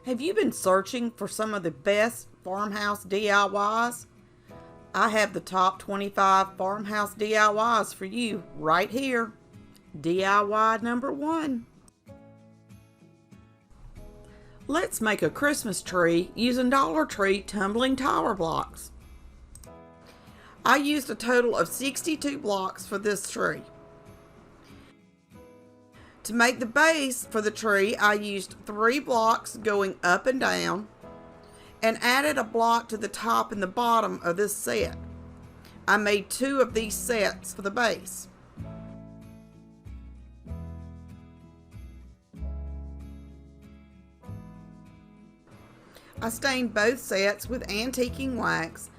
Have you been searching for some of the best farmhouse DIYs? I have the top 25 farmhouse DIYs for you right here. DIY number 1. Let's make a Christmas tree using Dollar Tree tumbling tower blocks. I used a total of 62 blocks for this tree. To make the base for the tree, I used 3 blocks going up and down and added a block to the top and the bottom of this set. I made 2 of these sets for the base. I stained both sets with antiquing wax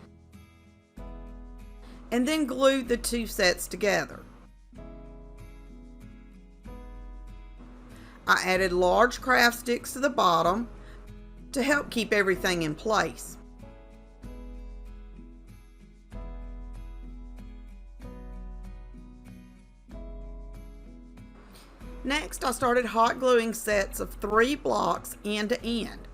and then glued the 2 sets together. I added large craft sticks to the bottom to help keep everything in place. Next, I started hot gluing sets of 3 blocks end to end.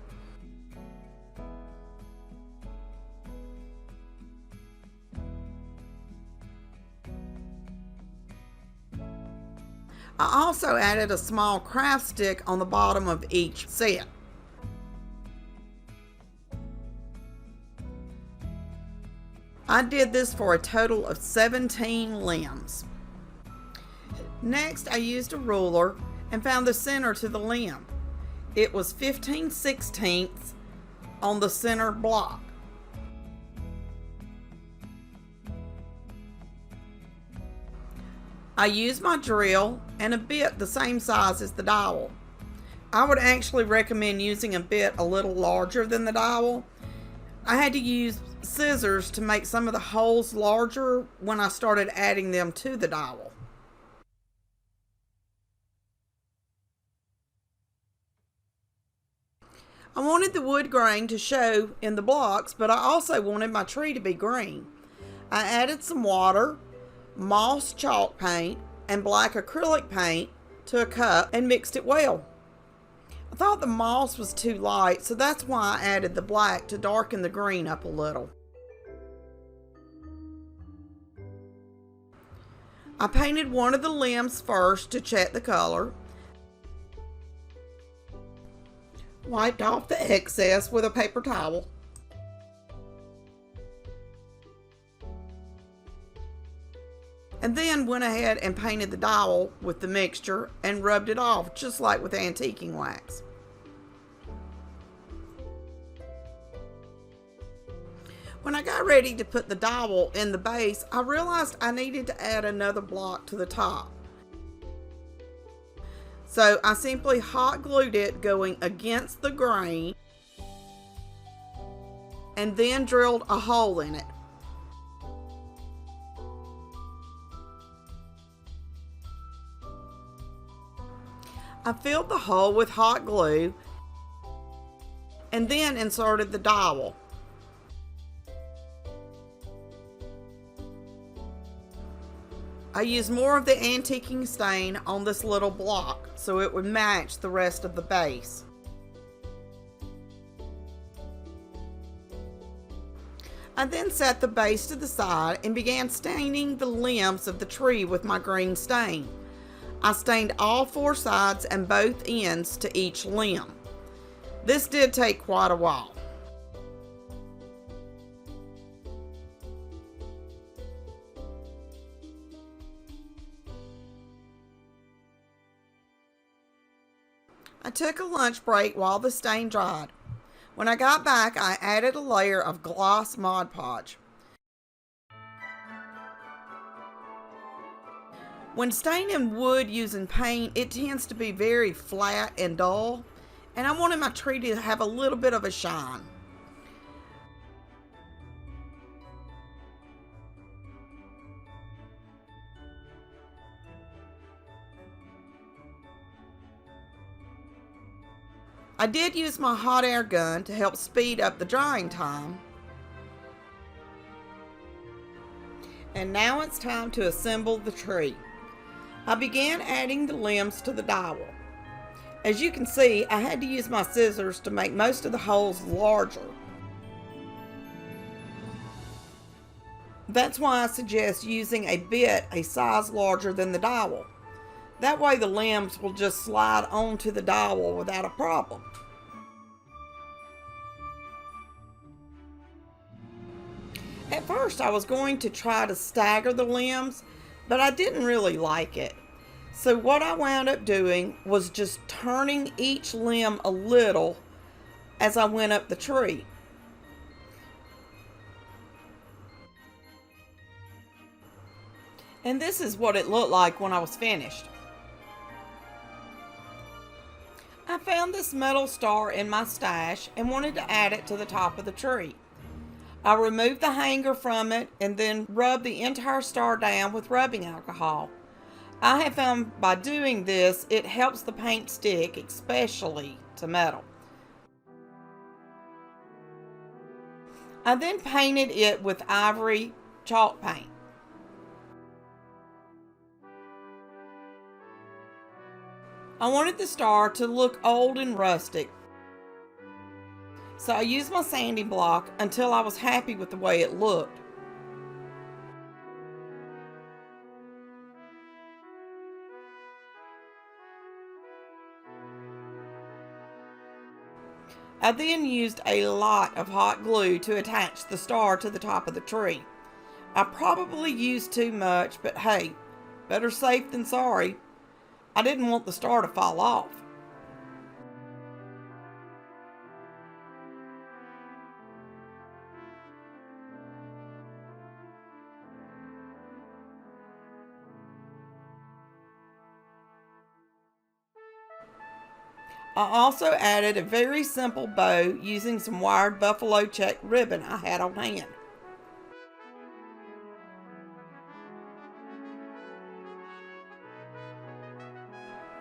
I also added a small craft stick on the bottom of each set. I did this for a total of 17 limbs. Next, I used a ruler and found the center to the limb. It was 15/16 on the center block. I used my drill and a bit the same size as the dowel. I would actually recommend using a bit a little larger than the dowel. I had to use scissors to make some of the holes larger when I started adding them to the dowel. I wanted the wood grain to show in the blocks, but I also wanted my tree to be green. I added some water, moss chalk paint, and black acrylic paint to a cup and mixed it well. I thought the moss was too light, so that's why I added the black to darken the green up a little. I painted one of the limbs first to check the color, wiped off the excess with a paper towel, and then went ahead and painted the dowel with the mixture and rubbed it off just like with antiquing wax. When I got ready to put the dowel in the base, I realized I needed to add another block to the top. So I simply hot glued it going against the grain and then drilled a hole in it. I filled the hole with hot glue and then inserted the dowel. I used more of the antiquing stain on this little block so it would match the rest of the base. I then set the base to the side and began staining the limbs of the tree with my green stain. I stained all 4 sides and both ends to each limb. This did take quite a while. I took a lunch break while the stain dried. When I got back, I added a layer of gloss Mod Podge. When staining wood using paint, it tends to be very flat and dull, and I wanted my tree to have a little bit of a shine. I did use my hot air gun to help speed up the drying time. And now it's time to assemble the tree. I began adding the limbs to the dowel. As you can see, I had to use my scissors to make most of the holes larger. That's why I suggest using a bit a size larger than the dowel. That way the limbs will just slide onto the dowel without a problem. At first I was going to try to stagger the limbs, but I didn't really like it. So what I wound up doing was just turning each limb a little as I went up the tree. And this is what it looked like when I was finished. I found this metal star in my stash and wanted to add it to the top of the tree. I removed the hanger from it and then rubbed the entire star down with rubbing alcohol. I have found by doing this, it helps the paint stick, especially to metal. I then painted it with ivory chalk paint. I wanted the star to look old and rustic, so I used my sanding block until I was happy with the way it looked. I then used a lot of hot glue to attach the star to the top of the tree. I probably used too much, but hey, better safe than sorry. I didn't want the star to fall off. I also added a very simple bow using some wired buffalo check ribbon I had on hand.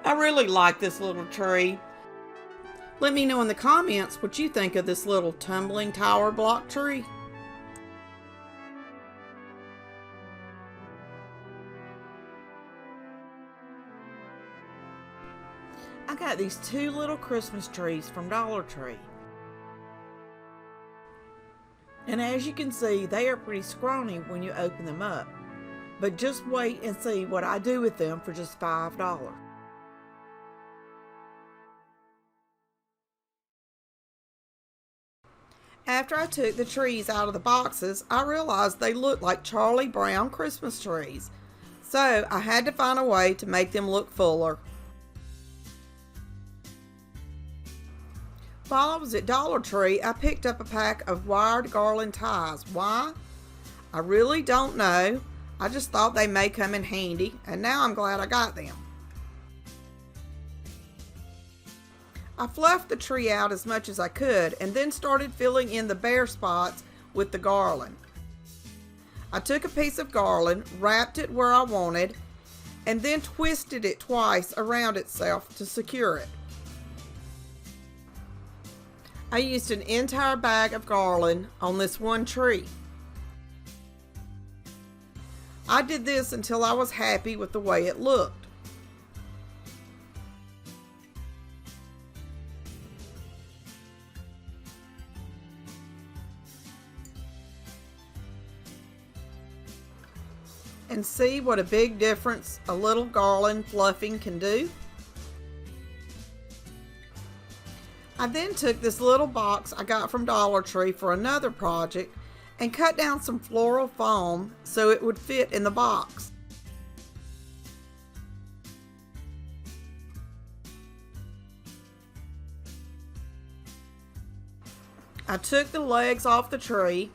I really like this little tree. Let me know in the comments what you think of this little tumbling tower block tree. I got these two little Christmas trees from Dollar Tree. And as you can see, they are pretty scrawny when you open them up. But just wait and see what I do with them for just $5. After I took the trees out of the boxes, I realized they looked like Charlie Brown Christmas trees. So I had to find a way to make them look fuller. While I was at Dollar Tree, I picked up a pack of wired garland ties. Why? I really don't know. I just thought they may come in handy, and now I'm glad I got them. I fluffed the tree out as much as I could and then started filling in the bare spots with the garland. I took a piece of garland, wrapped it where I wanted, and then twisted it twice around itself to secure it. I used an entire bag of garland on this one tree. I did this until I was happy with the way it looked. And see what a big difference a little garland fluffing can do? I then took this little box I got from Dollar Tree for another project and cut down some floral foam so it would fit in the box. I took the legs off the tree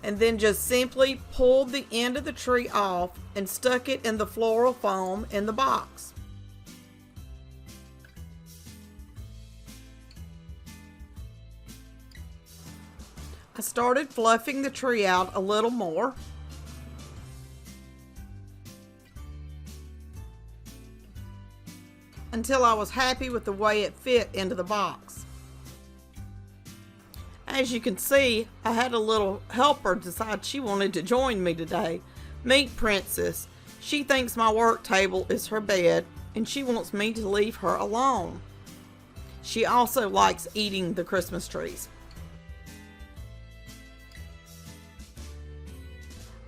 and then just simply pulled the end of the tree off and stuck it in the floral foam in the box. I started fluffing the tree out a little more. Until I was happy with the way it fit into the box. As you can see, I had a little helper decide she wanted to join me today. Meet Princess. She thinks my work table is her bed and she wants me to leave her alone. She also likes eating the Christmas trees.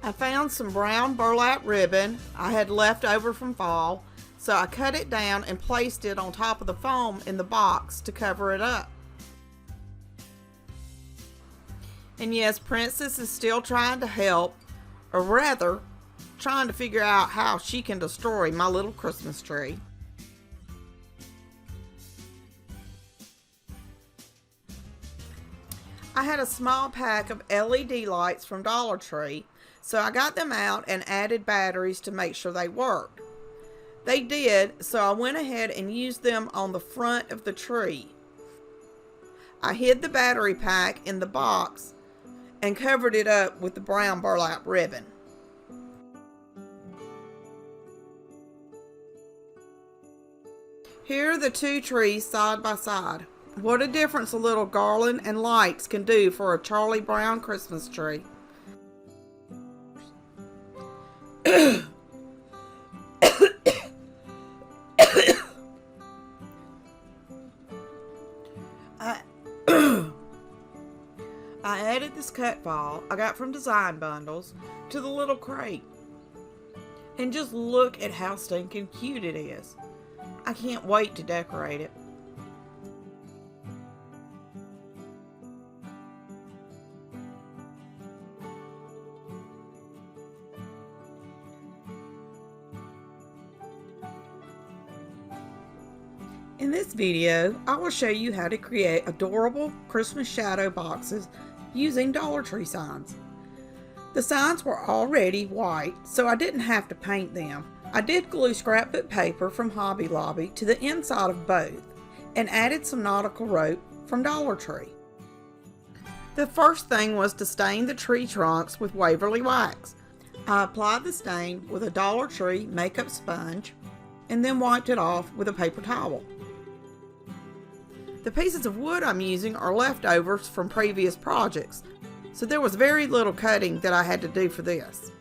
I found some brown burlap ribbon I had left over from fall, so I cut it down and placed it on top of the foam in the box to cover it up. And yes, Princess is still trying to help, or rather, trying to figure out how she can destroy my little Christmas tree. I had a small pack of LED lights from Dollar Tree, so I got them out and added batteries to make sure they worked. They did, so I went ahead and used them on the front of the tree. I hid the battery pack in the box and covered it up with the brown burlap ribbon. Here are the two trees side by side. What a difference a little garland and lights can do for a Charlie Brown Christmas tree. I added this cut file I got from Design Bundles to the little crate. And just look at how stinking cute it is. I can't wait to decorate it. In this video, I will show you how to create adorable Christmas shadow boxes using Dollar Tree signs. The signs were already white, so I didn't have to paint them. I did glue scrapbook paper from Hobby Lobby to the inside of both and added some nautical rope from Dollar Tree. The first thing was to stain the tree trunks with Waverly wax. I applied the stain with a Dollar Tree makeup sponge and then wiped it off with a paper towel. The pieces of wood I'm using are leftovers from previous projects, so there was very little cutting that I had to do for this.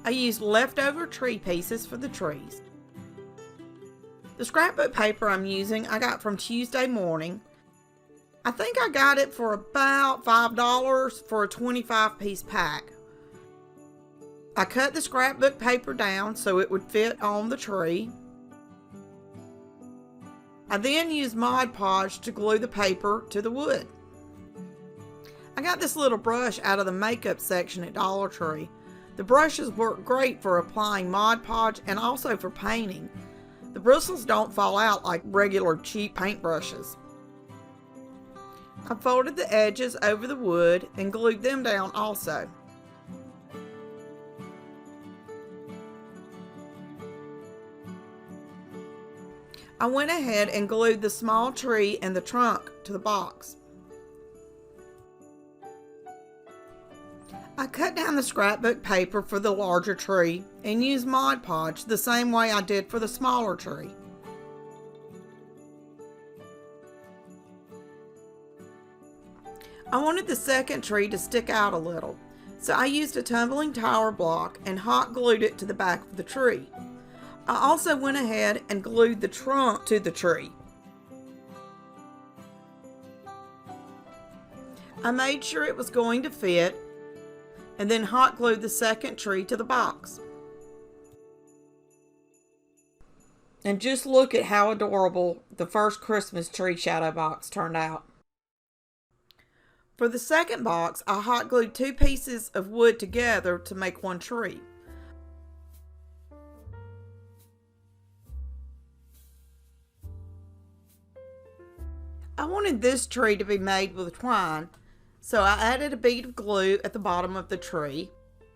I used leftover tree pieces for the trees. The scrapbook paper I'm using I got from Tuesday Morning. I think I got it for about $5 for a 25-piece pack. I cut the scrapbook paper down so it would fit on the tree. I then used Mod Podge to glue the paper to the wood. I got this little brush out of the makeup section at Dollar Tree. The brushes work great for applying Mod Podge and also for painting. The bristles don't fall out like regular cheap paint brushes. I folded the edges over the wood and glued them down also. I went ahead and glued the small tree and the trunk to the box. I cut down the scrapbook paper for the larger tree and used Mod Podge the same way I did for the smaller tree. I wanted the second tree to stick out a little, so I used a tumbling tower block and hot glued it to the back of the tree. I also went ahead and glued the trunk to the tree. I made sure it was going to fit and then hot glued the second tree to the box. And just look at how adorable the first Christmas tree shadow box turned out. For the second box, I hot glued two pieces of wood together to make one tree. I wanted this tree to be made with twine, so I added a bead of glue at the bottom of the tree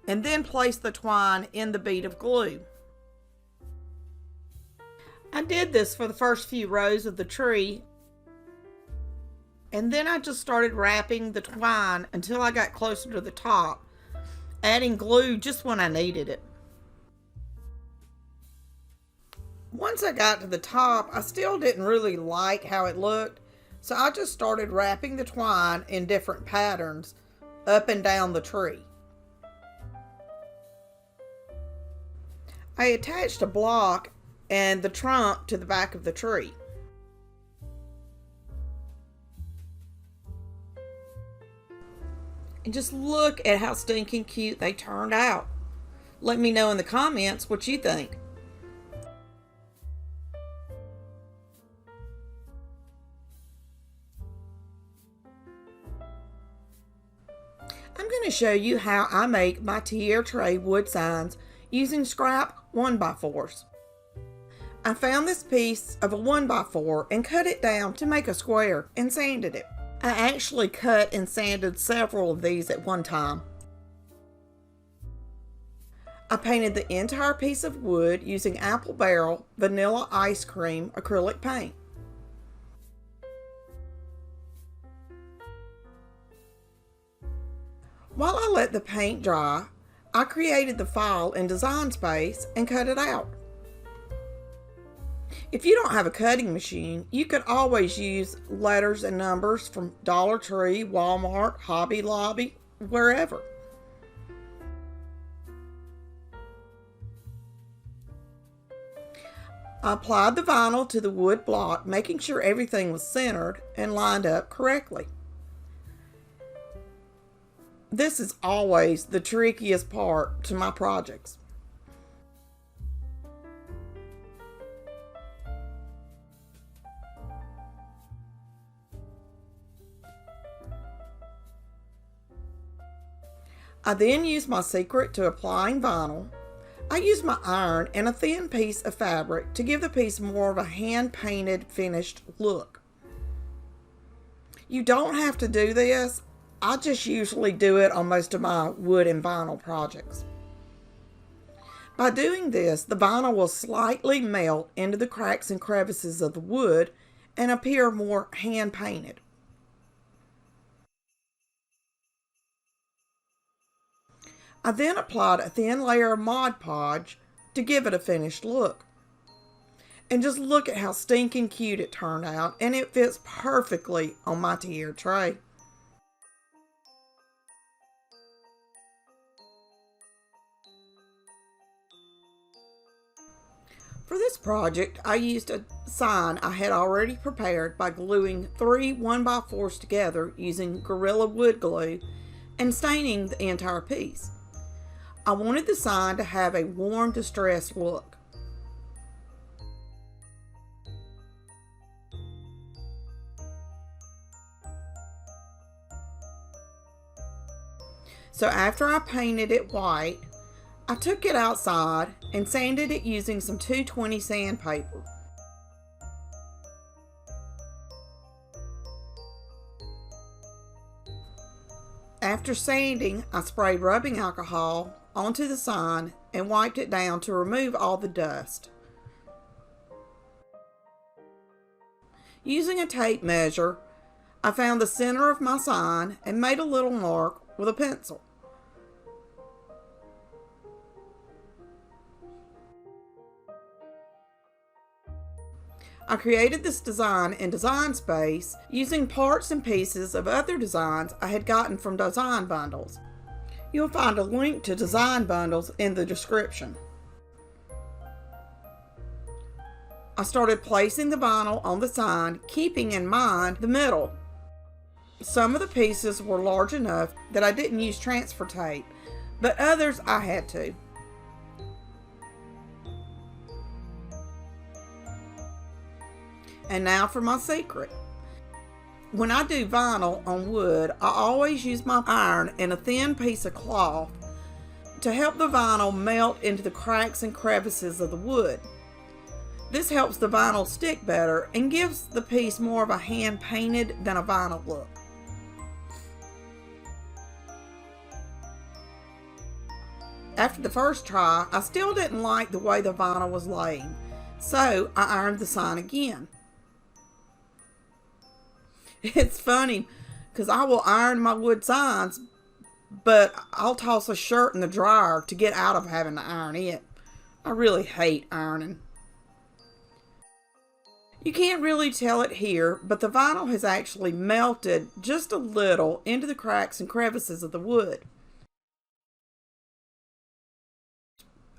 and then placed the twine in the bead of glue. I did this for the first few rows of the tree, and then I just started wrapping the twine until I got closer to the top, adding glue just when I needed it. Once I got to the top, I still didn't really like how it looked, so I just started wrapping the twine in different patterns up and down the tree. I attached a block and the trunk to the back of the tree. And just look at how stinking cute they turned out. Let me know in the comments what you think. I'm going to show you how I make my tier tray wood signs using scrap 1x4s. I found this piece of a 1x4 and cut it down to make a square and sanded it. I actually cut and sanded several of these at one time. I painted the entire piece of wood using apple barrel vanilla ice cream acrylic paint. While I let the paint dry, I created the file in Design Space and cut it out. If you don't have a cutting machine, you could always use letters and numbers from Dollar Tree, Walmart, Hobby Lobby, wherever. I applied the vinyl to the wood block, making sure everything was centered and lined up correctly. This is always the trickiest part to my projects. I then use my secret to applying vinyl. I use my iron and a thin piece of fabric to give the piece more of a hand-painted finished look. You don't have to do this. I just usually do it on most of my wood and vinyl projects. By doing this, the vinyl will slightly melt into the cracks and crevices of the wood and appear more hand-painted. I then applied a thin layer of Mod Podge to give it a finished look. And just look at how stinking cute it turned out, and it fits perfectly on my tier tray. For this project, I used a sign I had already prepared by gluing 3 1x4s together using Gorilla Wood Glue and staining the entire piece. I wanted the sign to have a warm, distressed look. So after I painted it white, I took it outside and sanded it using some 220 sandpaper. After sanding, I sprayed rubbing alcohol onto the sign and wiped it down to remove all the dust. Using a tape measure, I found the center of my sign and made a little mark with a pencil. I created this design in Design Space using parts and pieces of other designs I had gotten from design bundles. You'll find a link to design bundles in the description. I started placing the vinyl on the sign, keeping in mind the middle. Some of the pieces were large enough that I didn't use transfer tape, but others I had to. And now for my secret. When I do vinyl on wood, I always use my iron and a thin piece of cloth to help the vinyl melt into the cracks and crevices of the wood. This helps the vinyl stick better and gives the piece more of a hand-painted than a vinyl look. After the first try, I still didn't like the way the vinyl was laying, so I ironed the sign again. It's funny because I will iron my wood signs, but I'll toss a shirt in the dryer to get out of having to iron it. I really hate ironing. You can't really tell it here, but the vinyl has actually melted just a little into the cracks and crevices of the wood.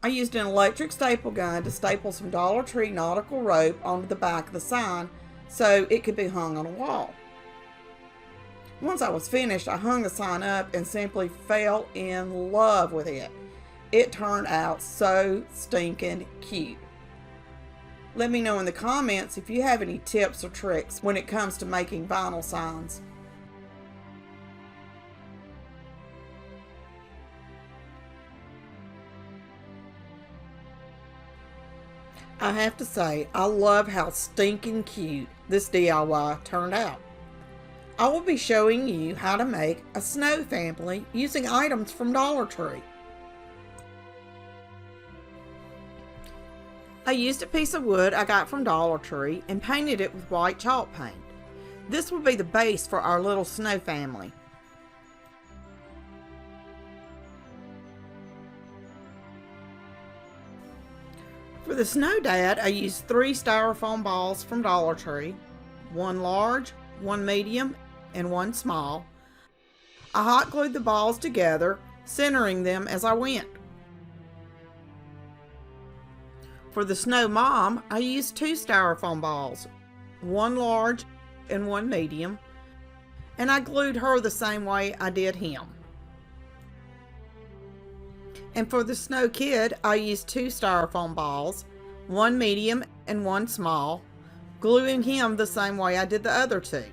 I used an electric staple gun to staple some Dollar Tree nautical rope onto the back of the sign so it could be hung on a wall. Once I was finished, I hung the sign up and simply fell in love with it. It turned out so stinking cute. Let me know in the comments if you have any tips or tricks when it comes to making vinyl signs. I have to say, I love how stinking cute this DIY turned out. I will be showing you how to make a snow family using items from Dollar Tree. I used a piece of wood I got from Dollar Tree and painted it with white chalk paint. This will be the base for our little snow family. For the snow dad, I used 3 styrofoam balls from Dollar Tree, 1 large, 1 medium, and 1 small. I hot glued the balls together, centering them as I went. For the snow mom, I used 2 styrofoam balls, 1 large and 1 medium, and I glued her the same way I did him. And for the snow kid, I used 2 styrofoam balls, 1 medium and 1 small, gluing him the same way I did the other 2.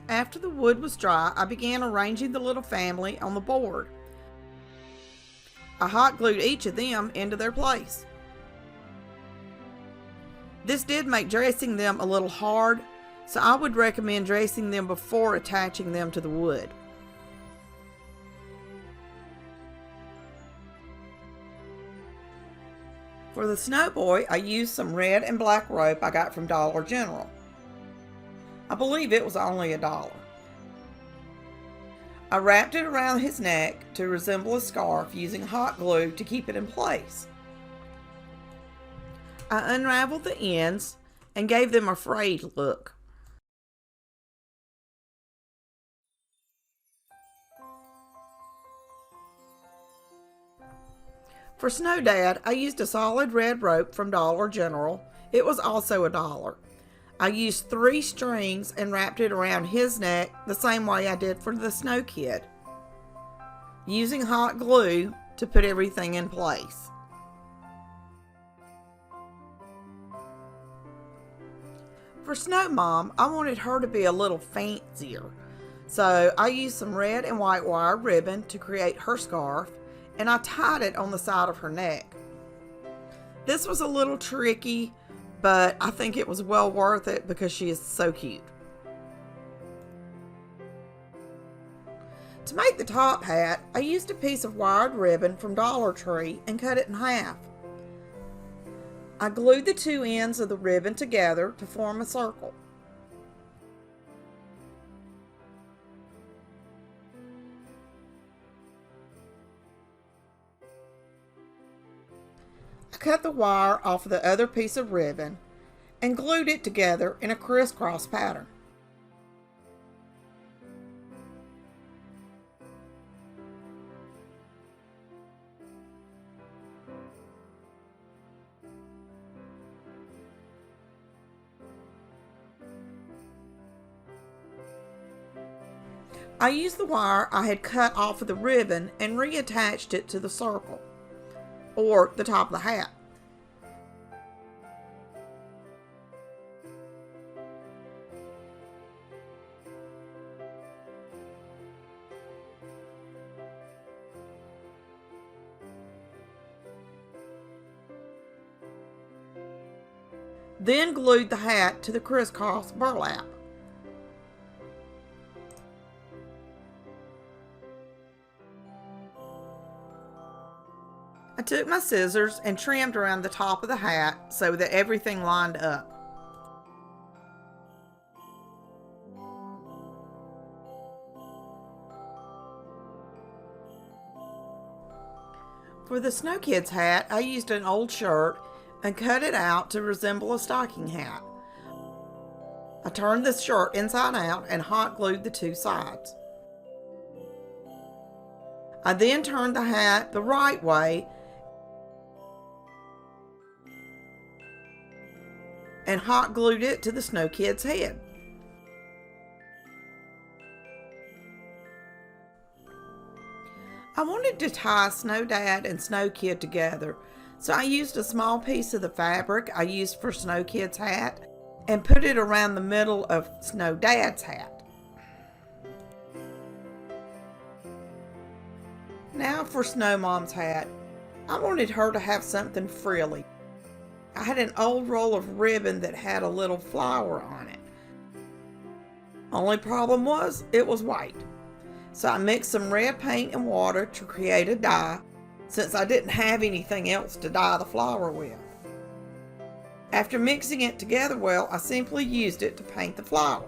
After the wood was dry, I began arranging the little family on the board. I hot glued each of them into their place. This did make dressing them a little hard, so I would recommend dressing them before attaching them to the wood. For the snow boy, I used some red and black rope I got from Dollar General. I believe it was only $1. I wrapped it around his neck to resemble a scarf using hot glue to keep it in place. I unraveled the ends and gave them a frayed look. For Snow Dad, I used a solid red rope from Dollar General. It was also $1. I used 3 strings and wrapped it around his neck the same way I did for the Snow Kid, using hot glue to put everything in place. For Snow Mom, I wanted her to be a little fancier, so I used some red and white wire ribbon to create her scarf, and I tied it on the side of her neck. This was a little tricky, but I think it was well worth it because she is so cute. To make the top hat, I used a piece of wired ribbon from Dollar Tree and cut it in half. I glued the 2 ends of the ribbon together to form a circle. I cut the wire off of the other piece of ribbon and glued it together in a crisscross pattern. I used the wire I had cut off of the ribbon and reattached it to the circle, or the top of the hat. Then glued the hat to the crisscross burlap. I took my scissors and trimmed around the top of the hat so that everything lined up. For the Snow Kid's hat, I used an old shirt and cut it out to resemble a stocking hat. I turned the shirt inside out and hot glued the 2 sides. I then turned the hat the right way and hot glued it to the Snow Kid's head. I wanted to tie Snow Dad and Snow Kid together, so I used a small piece of the fabric I used for Snow Kid's hat and put it around the middle of Snow Dad's hat. Now for Snow Mom's hat. I wanted her to have something frilly. I had an old roll of ribbon that had a little flower on it. Only problem was, it was white. So I mixed some red paint and water to create a dye, since I didn't have anything else to dye the flower with. After mixing it together well, I simply used it to paint the flower.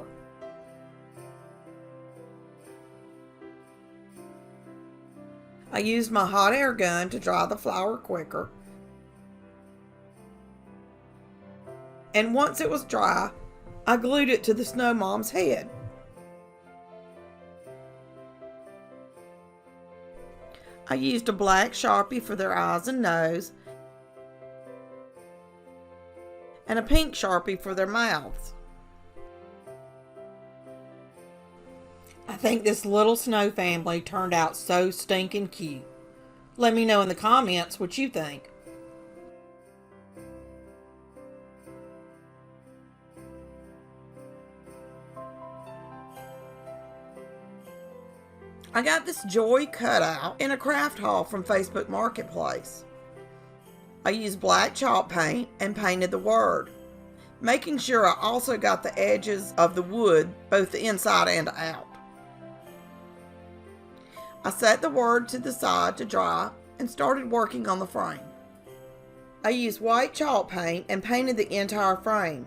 I used my hot air gun to dry the flower quicker. And once it was dry, I glued it to the Snow Mom's head. I used a black Sharpie for their eyes and nose, and a pink Sharpie for their mouths. I think this little snow family turned out so stinking cute. Let me know in the comments what you think. I got this Joy cutout in a craft haul from Facebook Marketplace. I used black chalk paint and painted the word, making sure I also got the edges of the wood, both the inside and out. I set the word to the side to dry and started working on the frame. I used white chalk paint and painted the entire frame,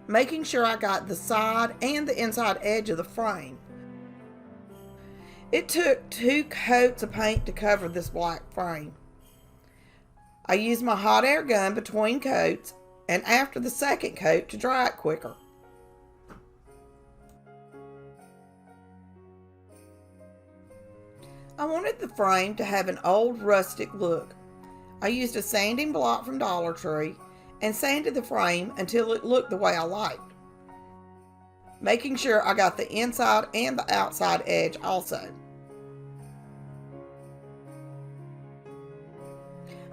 making sure I got the side and the inside edge of the frame. It took 2 coats of paint to cover this black frame. I used my hot air gun between coats and after the second coat to dry it quicker. I wanted the frame to have an old rustic look. I used a sanding block from Dollar Tree and sanded the frame until it looked the way I liked, making sure I got the inside and the outside edge also.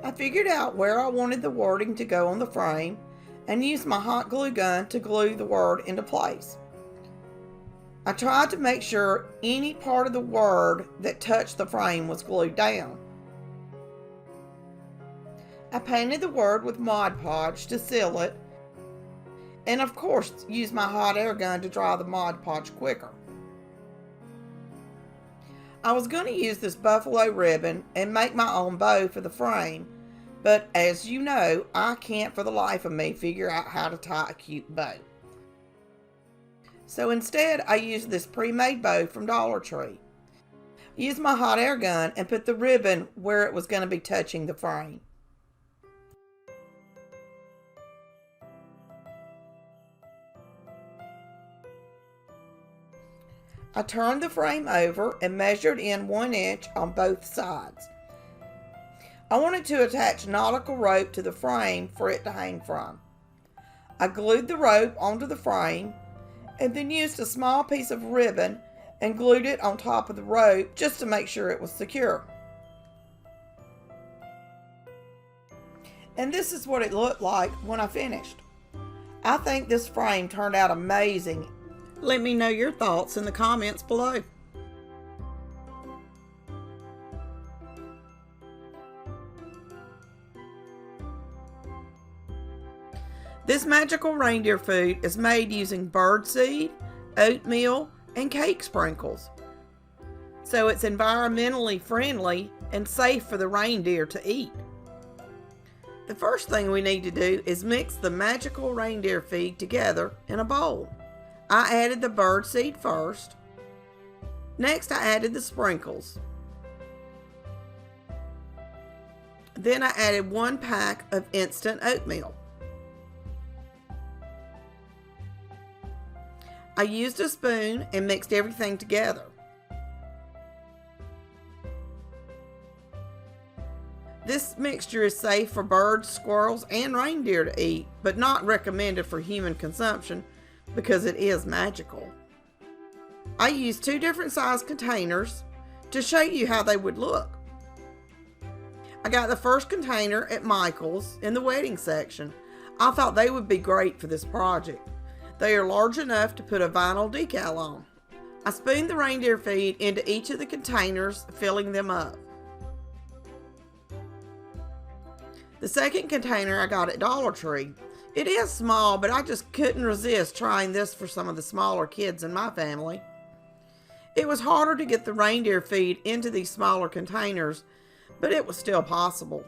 I figured out where I wanted the wording to go on the frame and used my hot glue gun to glue the word into place. I tried to make sure any part of the word that touched the frame was glued down. I painted the word with Mod Podge to seal it, and of course used my hot air gun to dry the Mod Podge quicker. I was going to use this buffalo ribbon and make my own bow for the frame, but as you know, I can't for the life of me figure out how to tie a cute bow. So instead, I used this pre-made bow from Dollar Tree. I used my hot air gun and put the ribbon where it was going to be touching the frame. I turned the frame over and measured in 1 inch on both sides. I wanted to attach nautical rope to the frame for it to hang from. I glued the rope onto the frame and then used a small piece of ribbon and glued it on top of the rope just to make sure it was secure. And this is what it looked like when I finished. I think this frame turned out amazing. Let me know your thoughts in the comments below. This magical reindeer food is made using birdseed, oatmeal, and cake sprinkles. So it's environmentally friendly and safe for the reindeer to eat. The first thing we need to do is mix the magical reindeer feed together in a bowl. I added the birdseed first. Next, I added the sprinkles. Then I added 1 pack of instant oatmeal. I used a spoon and mixed everything together. This mixture is safe for birds, squirrels, and reindeer to eat, but not recommended for human consumption because it is magical. I used 2 different size containers to show you how they would look. I got the first container at Michael's in the wedding section. I thought they would be great for this project. They are large enough to put a vinyl decal on. I spooned the reindeer feed into each of the containers, filling them up. The second container I got at Dollar Tree. It is small, but I just couldn't resist trying this for some of the smaller kids in my family. It was harder to get the reindeer feed into these smaller containers, but it was still possible.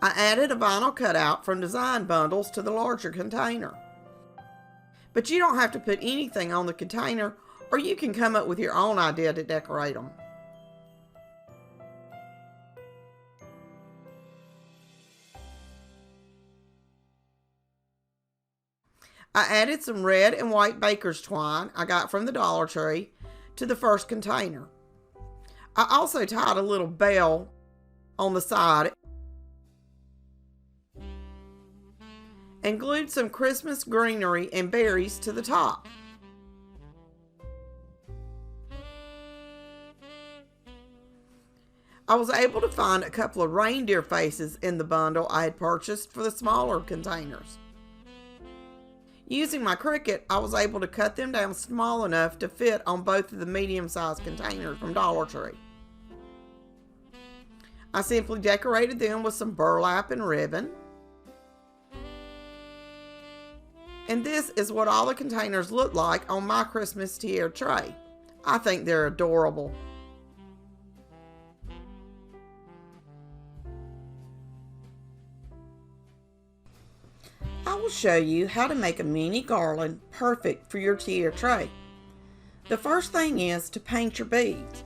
I added a vinyl cutout from design bundles to the larger container. But you don't have to put anything on the container, or you can come up with your own idea to decorate them. I added some red and white baker's twine I got from the Dollar Tree to the first container. I also tied a little bell on the side and glued some Christmas greenery and berries to the top. I was able to find a couple of reindeer faces in the bundle I had purchased for the smaller containers. Using my Cricut, I was able to cut them down small enough to fit on both of the medium-sized containers from Dollar Tree. I simply decorated them with some burlap and ribbon. And this is what all the containers look like on my Christmas tier tray. I think they're adorable. I will show you how to make a mini garland perfect for your tier tray. The first thing is to paint your beads.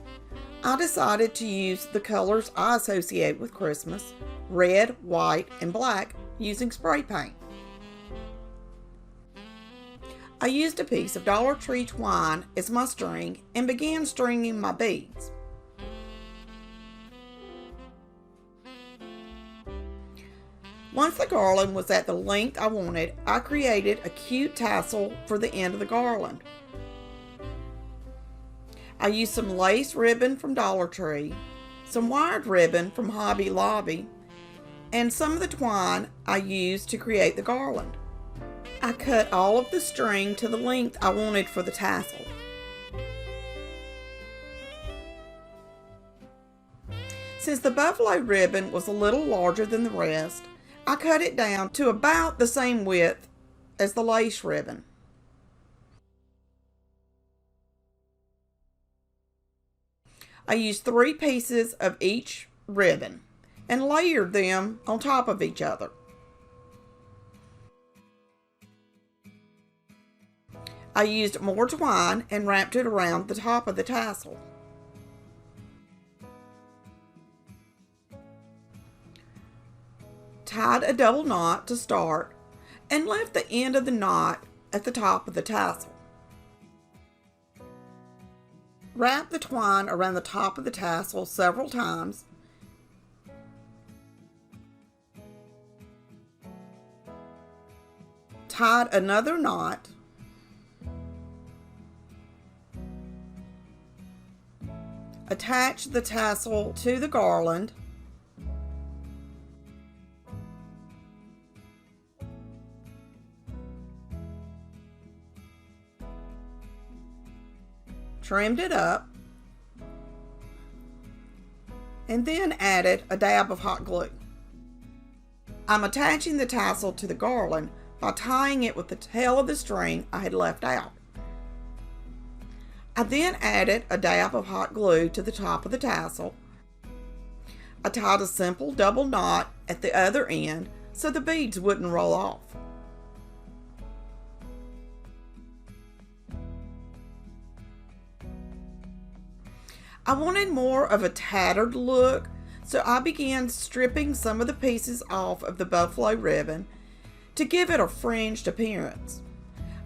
I decided to use the colors I associate with Christmas, red, white, and black, using spray paint. I used a piece of Dollar Tree twine as my string and began stringing my beads. Once the garland was at the length I wanted, I created a cute tassel for the end of the garland. I used some lace ribbon from Dollar Tree, some wired ribbon from Hobby Lobby, and some of the twine I used to create the garland. I cut all of the string to the length I wanted for the tassel. Since the buffalo ribbon was a little larger than the rest, I cut it down to about the same width as the lace ribbon. I used 3 pieces of each ribbon and layered them on top of each other. I used more twine and wrapped it around the top of the tassel. Tied a double knot to start and left the end of the knot at the top of the tassel. Wrap the twine around the top of the tassel several times. Tied another knot. Attach the tassel to the garland. Trimmed it up, and then added a dab of hot glue. I'm attaching the tassel to the garland by tying it with the tail of the string I had left out. I then added a dab of hot glue to the top of the tassel. I tied a simple double knot at the other end so the beads wouldn't roll off. I wanted more of a tattered look, so I began stripping some of the pieces off of the buffalo ribbon to give it a fringed appearance.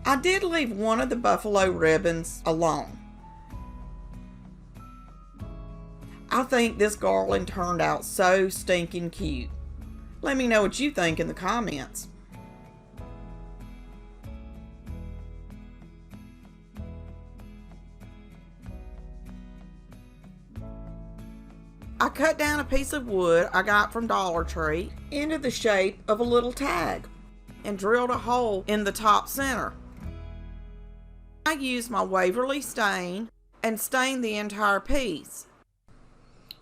I did leave one of the buffalo ribbons alone, I think this garland turned out so stinking cute. Let me know what you think in the comments. I cut down a piece of wood I got from Dollar Tree into the shape of a little tag and drilled a hole in the top center. I used my Waverly stain and stained the entire piece,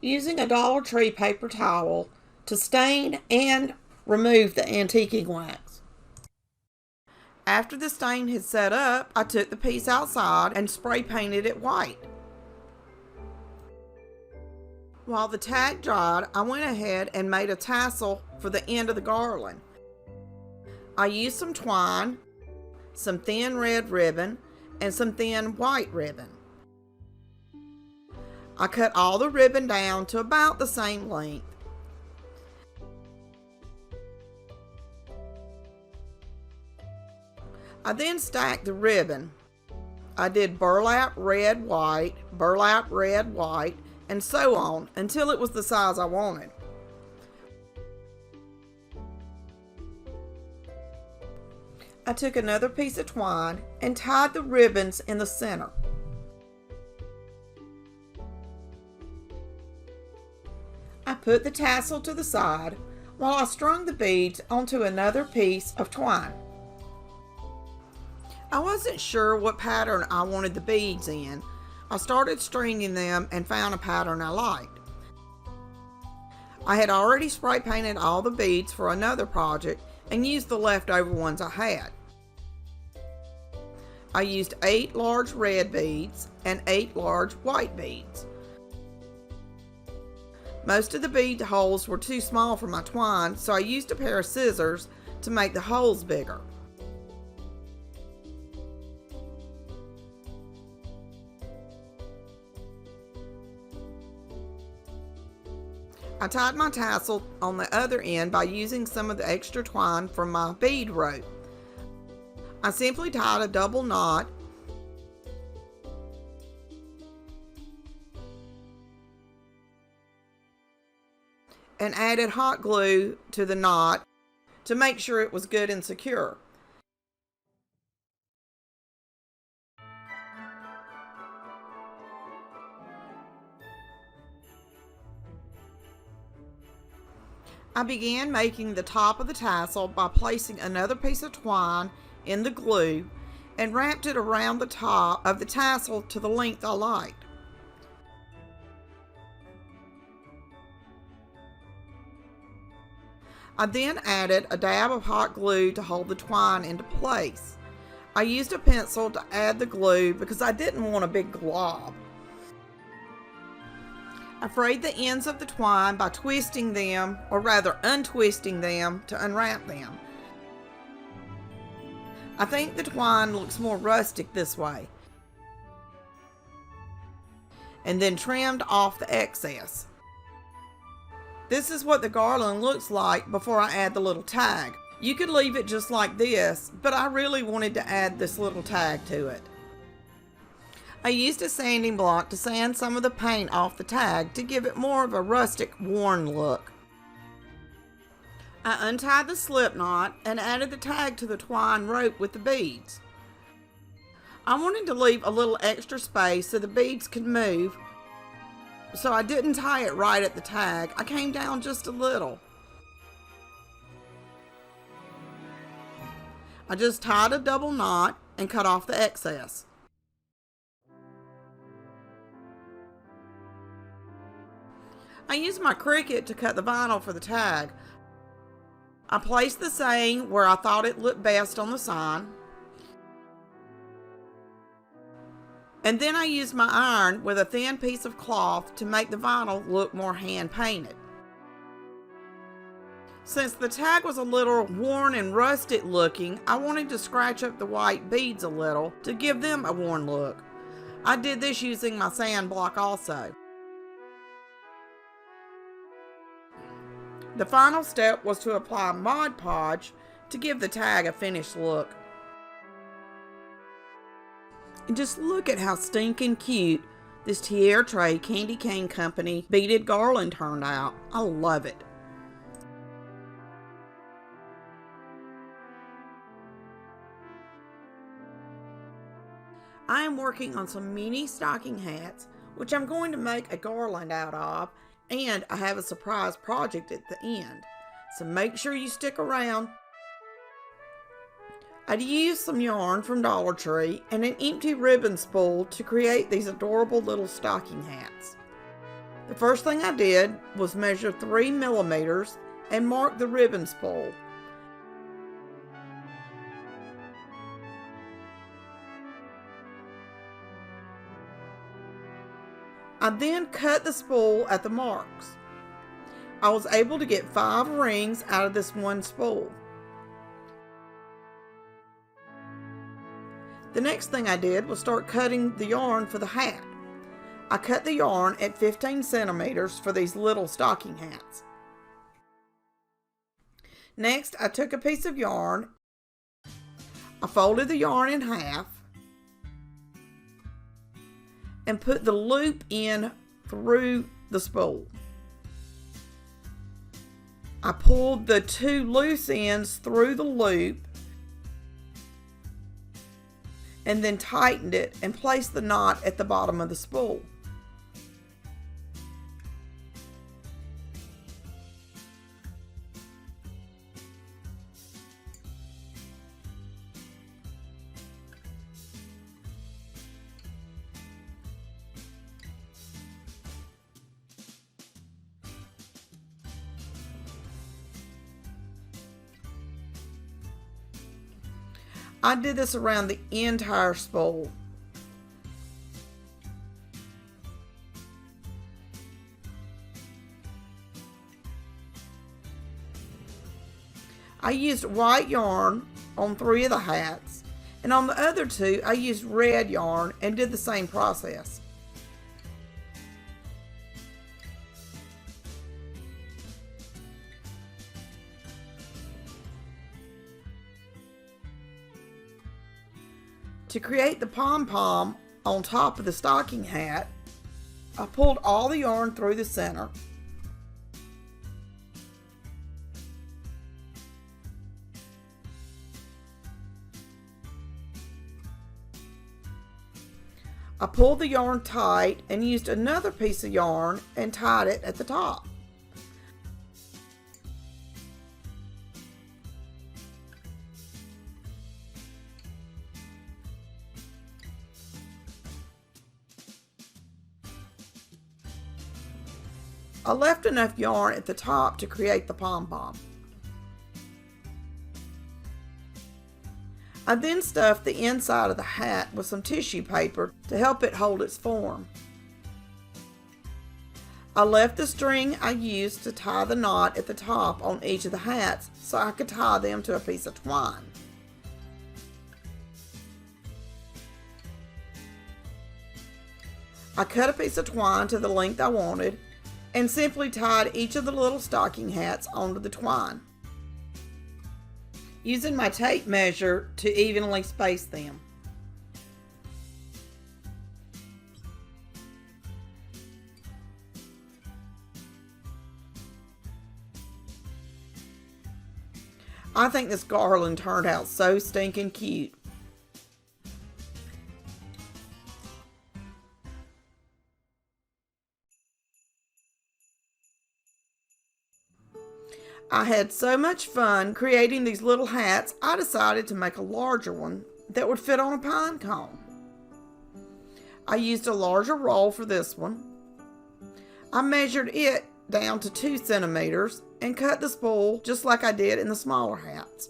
using a Dollar Tree paper towel to stain and remove the antiquing wax. After the stain had set up, I took the piece outside and spray painted it white. While the tag dried, I went ahead and made a tassel for the end of the garland. I used some twine, some thin red ribbon, and some thin white ribbon. I cut all the ribbon down to about the same length. I then stacked the ribbon. I did burlap red, white, and so on until it was the size I wanted. I took another piece of twine and tied the ribbons in the center. I put the tassel to the side while I strung the beads onto another piece of twine. I wasn't sure what pattern I wanted the beads in. I started stringing them and found a pattern I liked. I had already spray painted all the beads for another project and used the leftover ones I had. I used 8 large red beads and 8 large white beads. Most of the bead holes were too small for my twine, so I used a pair of scissors to make the holes bigger. I tied my tassel on the other end by using some of the extra twine from my bead rope. I simply tied a double knot and added hot glue to the knot to make sure it was good and secure. I began making the top of the tassel by placing another piece of twine in the glue and wrapped it around the top of the tassel to the length I liked. I then added a dab of hot glue to hold the twine into place. I used a pencil to add the glue because I didn't want a big glob. I frayed the ends of the twine by twisting them, or rather untwisting them, to unwrap them. I think the twine looks more rustic this way. And then trimmed off the excess. This is what the garland looks like before I add the little tag. You could leave it just like this, but I really wanted to add this little tag to it. I used a sanding block to sand some of the paint off the tag to give it more of a rustic, worn look. I untied the slip knot and added the tag to the twine rope with the beads. I wanted to leave a little extra space so the beads could move, so I didn't tie it right at the tag. I came down just a little. I just tied a double knot and cut off the excess. I used my Cricut to cut the vinyl for the tag. I placed the saying where I thought it looked best on the sign. And then I used my iron with a thin piece of cloth to make the vinyl look more hand painted. Since the tag was a little worn and rusted looking, I wanted to scratch up the white beads a little to give them a worn look. I did this using my sand block also. The final step was to apply Mod Podge to give the tag a finished look. And just look at how stinking cute this tiara tray Candy Cane Company Beaded Garland turned out. I love it. I am working on some mini stocking hats, which I'm going to make a garland out of, and I have a surprise project at the end, so make sure you stick around. I'd used some yarn from Dollar Tree and an empty ribbon spool to create these adorable little stocking hats. The first thing I did was measure 3 millimeters and mark the ribbon spool. I then cut the spool at the marks. I was able to get 5 rings out of this one spool. The next thing I did was start cutting the yarn for the hat. I cut the yarn at 15 centimeters for these little stocking hats. Next, I took a piece of yarn. I folded the yarn in half and put the loop in through the spool. I pulled the 2 loose ends through the loop and then tightened it and placed the knot at the bottom of the spool. I did this around the entire spool. I used white yarn on 3 of the hats, and on the other 2 I used red yarn and did the same process. To create the pom-pom on top of the stocking hat, I pulled all the yarn through the center. I pulled the yarn tight and used another piece of yarn and tied it at the top. I left enough yarn at the top to create the pom-pom. I then stuffed the inside of the hat with some tissue paper to help it hold its form. I left the string I used to tie the knot at the top on each of the hats so I could tie them to a piece of twine. I cut a piece of twine to the length I wanted and simply tied each of the little stocking hats onto the twine, using my tape measure to evenly space them. I think this garland turned out so stinking cute. I had so much fun creating these little hats, I decided to make a larger one that would fit on a pine cone. I used a larger roll for this one. I measured it down to 2 centimeters and cut the spool just like I did in the smaller hats.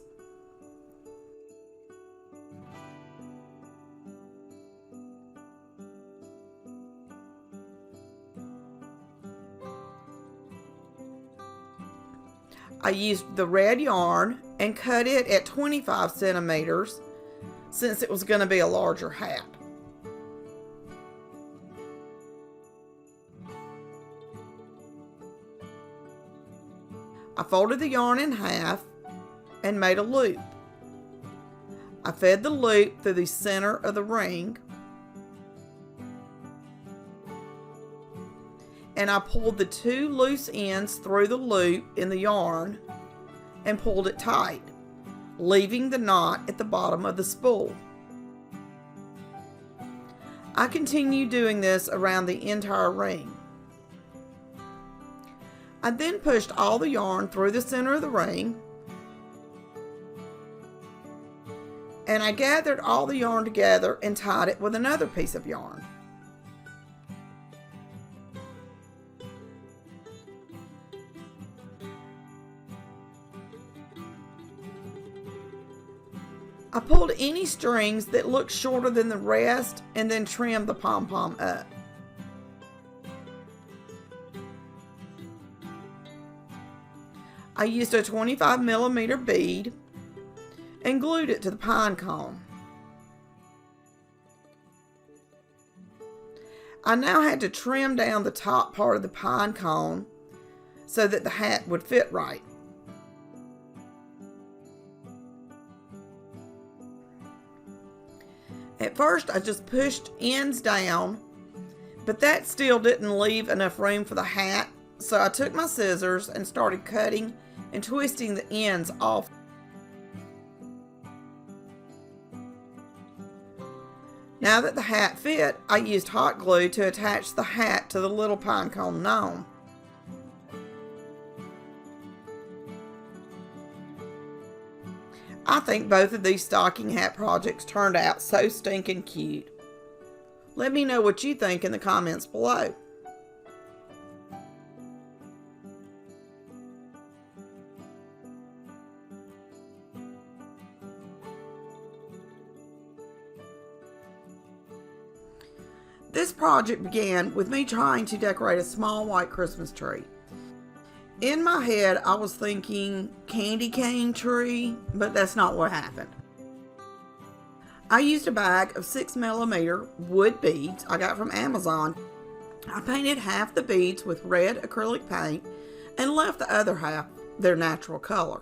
I used the red yarn and cut it at 25 centimeters since it was going to be a larger hat. I folded the yarn in half and made a loop. I fed the loop through the center of the ring. and I pulled the 2 loose ends through the loop in the yarn and pulled it tight, leaving the knot at the bottom of the spool. I continued doing this around the entire ring. I then pushed all the yarn through the center of the ring, and I gathered all the yarn together and tied it with another piece of yarn. I pulled any strings that looked shorter than the rest and then trimmed the pom-pom up. I used a 25mm bead and glued it to the pine cone. I now had to trim down the top part of the pine cone so that the hat would fit right. At first, I just pushed ends down, but that still didn't leave enough room for the hat, so I took my scissors and started cutting and twisting the ends off. Now that the hat fit, I used hot glue to attach the hat to the little pine cone gnome. I think both of these stocking hat projects turned out so stinking cute. Let me know what you think in the comments below. This project began with me trying to decorate a small white Christmas tree. In my head, I was thinking candy cane tree, but that's not what happened. I used a bag of 6mm wood beads I got from Amazon. I painted half the beads with red acrylic paint and left the other half their natural color.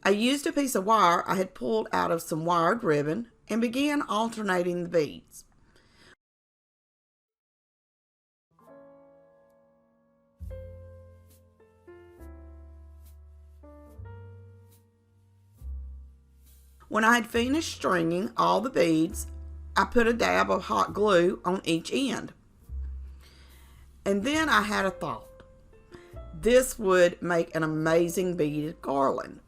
I used a piece of wire I had pulled out of some wired ribbon and began alternating the beads. When I had finished stringing all the beads, I put a dab of hot glue on each end. And then I had a thought. This would make an amazing beaded garland.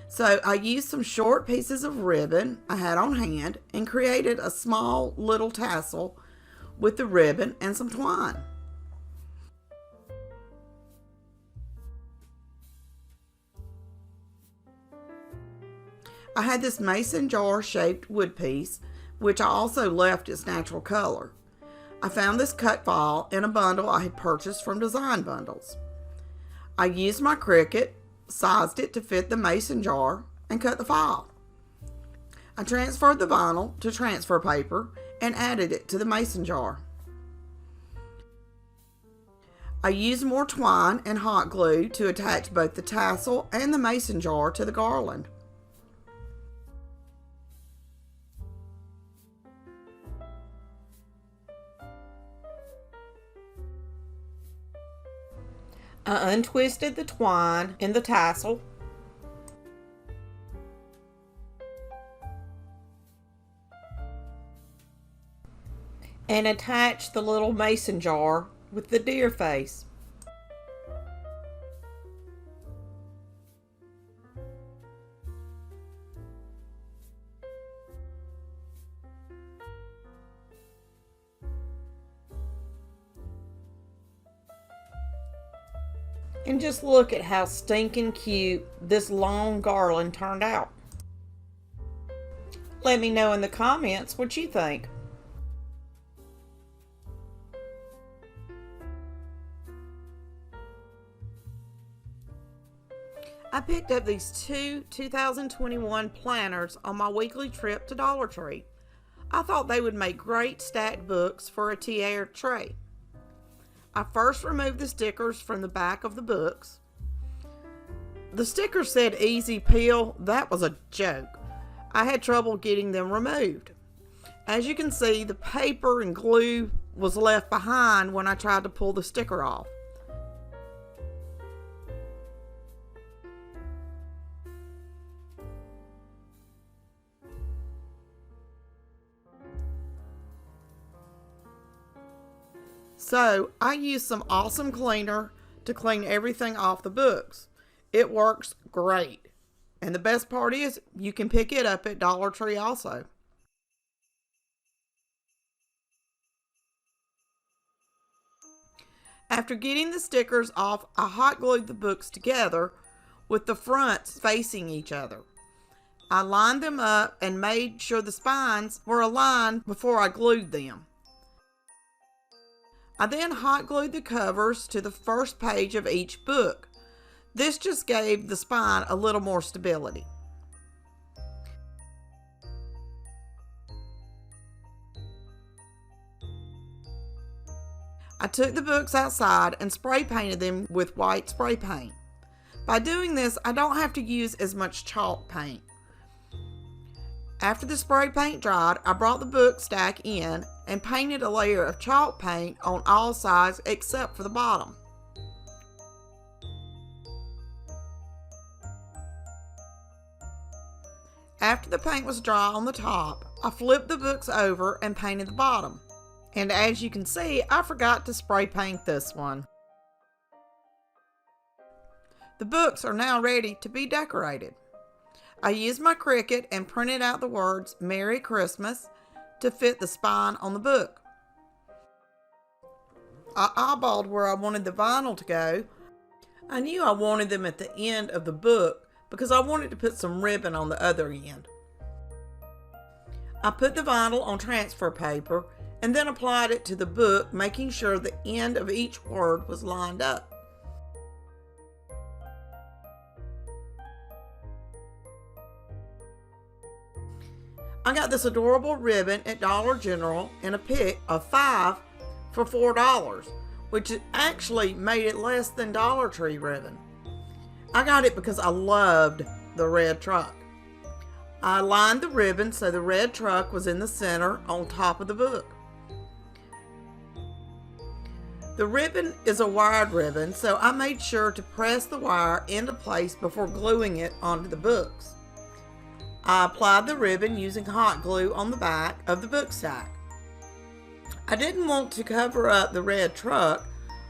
So I used some short pieces of ribbon I had on hand and created a small little tassel with the ribbon and some twine. I had this mason jar shaped wood piece, which I also left its natural color. I found this cut file in a bundle I had purchased from Design Bundles. I used my Cricut, sized it to fit the mason jar, and cut the file. I transferred the vinyl to transfer paper and added it to the mason jar. I used more twine and hot glue to attach both the tassel and the mason jar to the garland. I untwisted the twine in the tassel and attached the little mason jar with the deer face. And just look at how stinking cute this long garland turned out. Let me know in the comments what you think. I picked up these 2021 planners on my weekly trip to Dollar Tree. I thought they would make great stacked books for a tiara tray. I first removed the stickers from the back of the books. The sticker said easy peel. That was a joke. I had trouble getting them removed. As you can see, the paper and glue was left behind when I tried to pull the sticker off. So I used some awesome cleaner to clean everything off the books. It works great. And the best part is you can pick it up at Dollar Tree also. After getting the stickers off, I hot glued the books together with the fronts facing each other. I lined them up and made sure the spines were aligned before I glued them. I then hot glued the covers to the first page of each book. This just gave the spine a little more stability. I took the books outside and spray painted them with white spray paint. By doing this, I don't have to use as much chalk paint. After the spray paint dried, I brought the book stack in and painted a layer of chalk paint on all sides except for the bottom. After the paint was dry on the top, I flipped the books over and painted the bottom. And as you can see, I forgot to spray paint this one. The books are now ready to be decorated. I used my Cricut and printed out the words Merry Christmas to fit the spine on the book. I eyeballed where I wanted the vinyl to go. I knew I wanted them at the end of the book because I wanted to put some ribbon on the other end. I put the vinyl on transfer paper and then applied it to the book, making sure the end of each word was lined up. I got this adorable ribbon at Dollar General in a pick of 5 for $4, which actually made it less than Dollar Tree ribbon. I got it because I loved the red truck. I lined the ribbon so the red truck was in the center on top of the book. The ribbon is a wired ribbon, so I made sure to press the wire into place before gluing it onto the books. I applied the ribbon using hot glue on the back of the book stack. I didn't want to cover up the red truck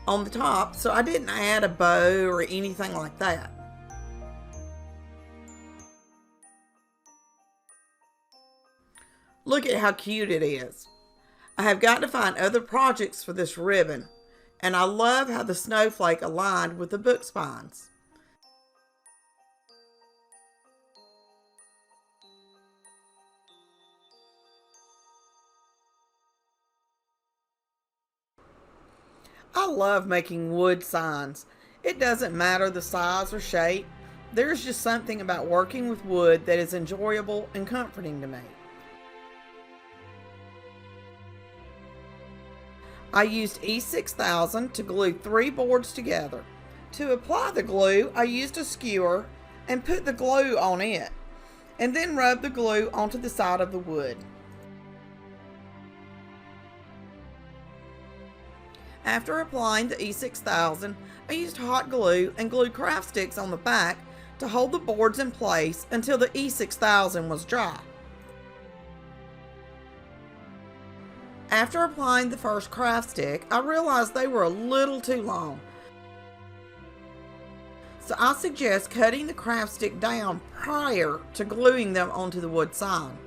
on the top, so I didn't add a bow or anything like that. Look at how cute it is. I have got to find other projects for this ribbon, and I love how the snowflake aligned with the book spines. I love making wood signs. It doesn't matter the size or shape. There's just something about working with wood that is enjoyable and comforting to me. I used E6000 to glue 3 boards together. To apply the glue, I used a skewer and put the glue on it, and then rubbed the glue onto the side of the wood. After applying the E6000, I used hot glue and glued craft sticks on the back to hold the boards in place until the E6000 was dry. After applying the first craft stick, I realized they were a little too long. So I suggest cutting the craft stick down prior to gluing them onto the wood sign.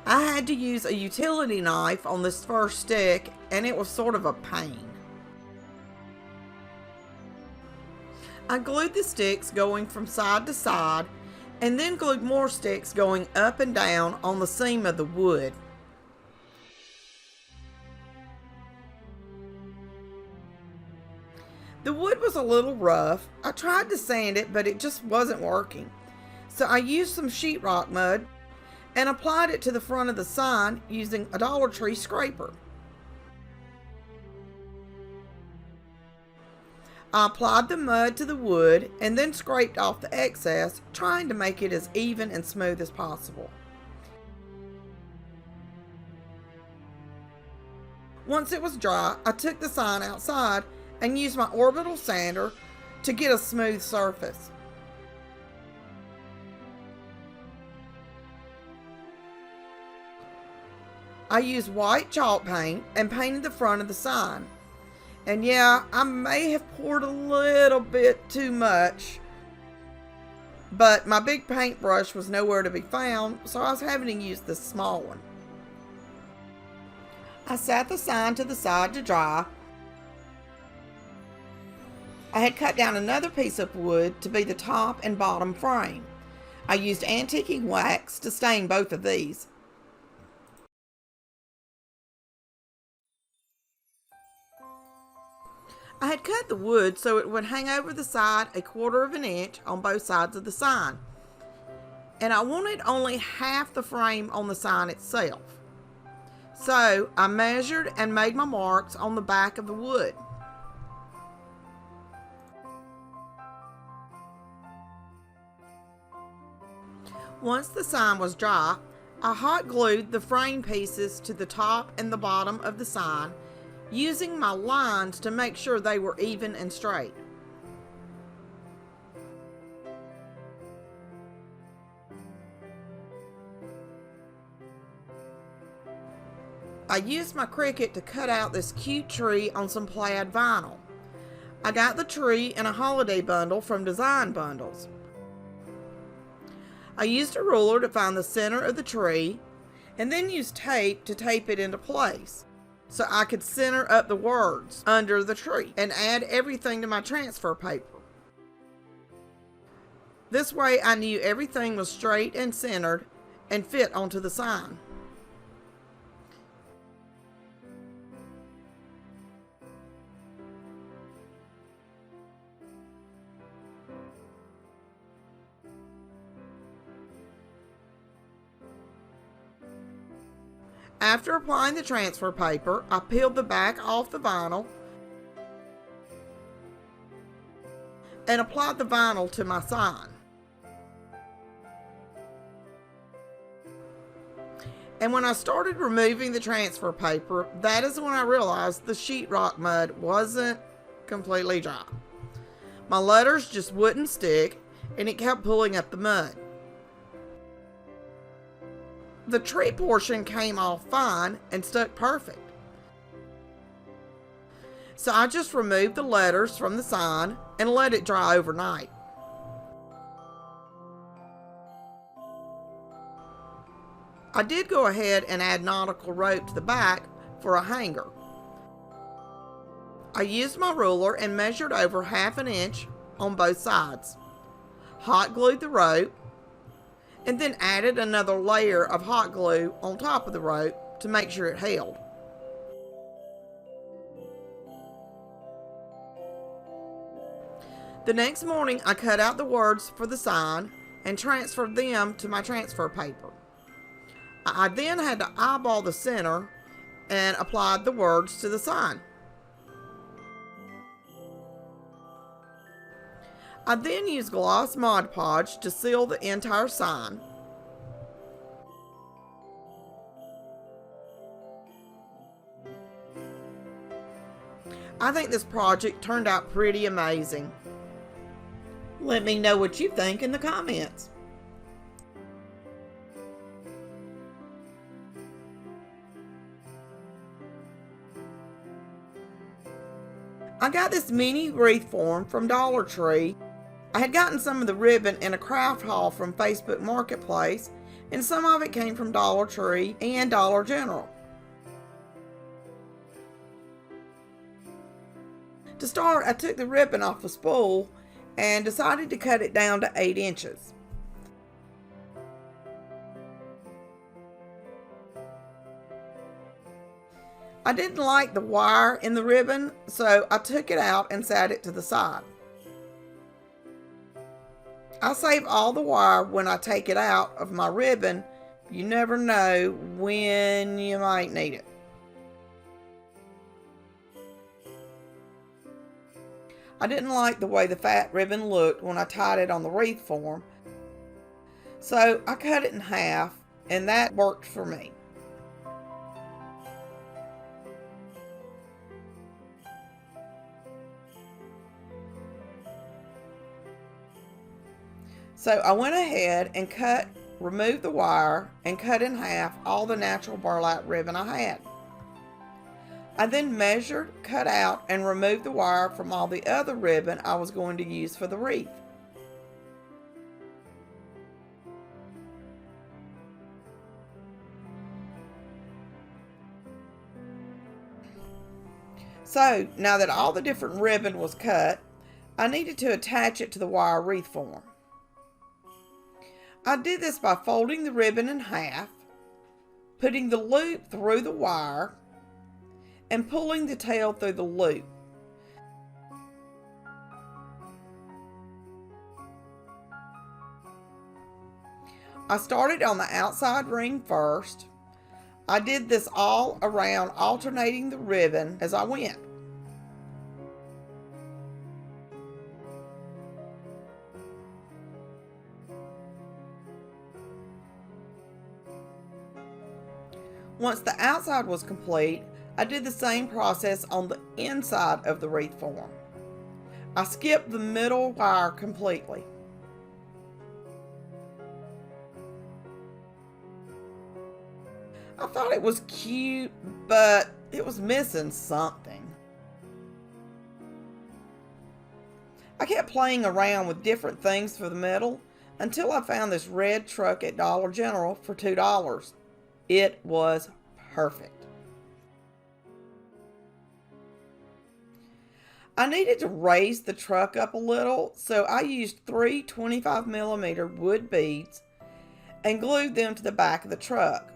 I had to use a utility knife on this first stick, and it was sort of a pain. I glued the sticks going from side to side, and then glued more sticks going up and down on the seam of the wood. The wood was a little rough. I tried to sand it, but it just wasn't working. So I used some sheetrock mud and applied it to the front of the sign using a Dollar Tree scraper. I applied the mud to the wood and then scraped off the excess, trying to make it as even and smooth as possible. Once it was dry, I took the sign outside and used my orbital sander to get a smooth surface. I used white chalk paint and painted the front of the sign. And yeah, I may have poured a little bit too much, but my big paintbrush was nowhere to be found, so I was having to use this small one. I sat the sign to the side to dry. I had cut down another piece of wood to be the top and bottom frame. I used antiquing wax to stain both of these. I had cut the wood so it would hang over the side 1/4 of an inch on both sides of the sign. And I wanted only half the frame on the sign itself. So I measured and made my marks on the back of the wood. Once the sign was dry, I hot glued the frame pieces to the top and the bottom of the sign, using my lines to make sure they were even and straight. I used my Cricut to cut out this cute tree on some plaid vinyl. I got the tree in a holiday bundle from Design Bundles. I used a ruler to find the center of the tree and then used tape to tape it into place, so I could center up the words under the tree and add everything to my transfer paper. This way I knew everything was straight and centered and fit onto the sign. After applying the transfer paper, I peeled the back off the vinyl and applied the vinyl to my sign. And when I started removing the transfer paper, that is when I realized the sheetrock mud wasn't completely dry. My letters just wouldn't stick, and it kept pulling up the mud. The tree portion came off fine and stuck perfect. So I just removed the letters from the sign and let it dry overnight. I did go ahead and add nautical rope to the back for a hanger. I used my ruler and measured over 1/2 inch on both sides. Hot glued the rope and then added another layer of hot glue on top of the rope to make sure it held. The next morning, I cut out the words for the sign and transferred them to my transfer paper. I then had to eyeball the center and applied the words to the sign. I then used gloss Mod Podge to seal the entire sign. I think this project turned out pretty amazing. Let me know what you think in the comments. I got this mini wreath form from Dollar Tree. I had gotten some of the ribbon in a craft haul from Facebook Marketplace, and some of it came from Dollar Tree and Dollar General. To start, I took the ribbon off the spool and decided to cut it down to 8 inches. I didn't like the wire in the ribbon, so I took it out and sat it to the side. I save all the wire when I take it out of my ribbon. You never know when you might need it. I didn't like the way the fat ribbon looked when I tied it on the wreath form, so I cut it in half, and that worked for me. So I went ahead and removed the wire and cut in half all the natural burlap ribbon I had. I then measured, cut out, and removed the wire from all the other ribbon I was going to use for the wreath. So now that all the different ribbon was cut, I needed to attach it to the wire wreath form. I did this by folding the ribbon in half, putting the loop through the wire, and pulling the tail through the loop. I started on the outside ring first. I did this all around, alternating the ribbon as I went. Once the outside was complete, I did the same process on the inside of the wreath form. I skipped the middle wire completely. I thought it was cute, but it was missing something. I kept playing around with different things for the middle until I found this red truck at Dollar General for $2. It was perfect. I needed to raise the truck up a little, so I used 3 25mm wood beads and glued them to the back of the truck.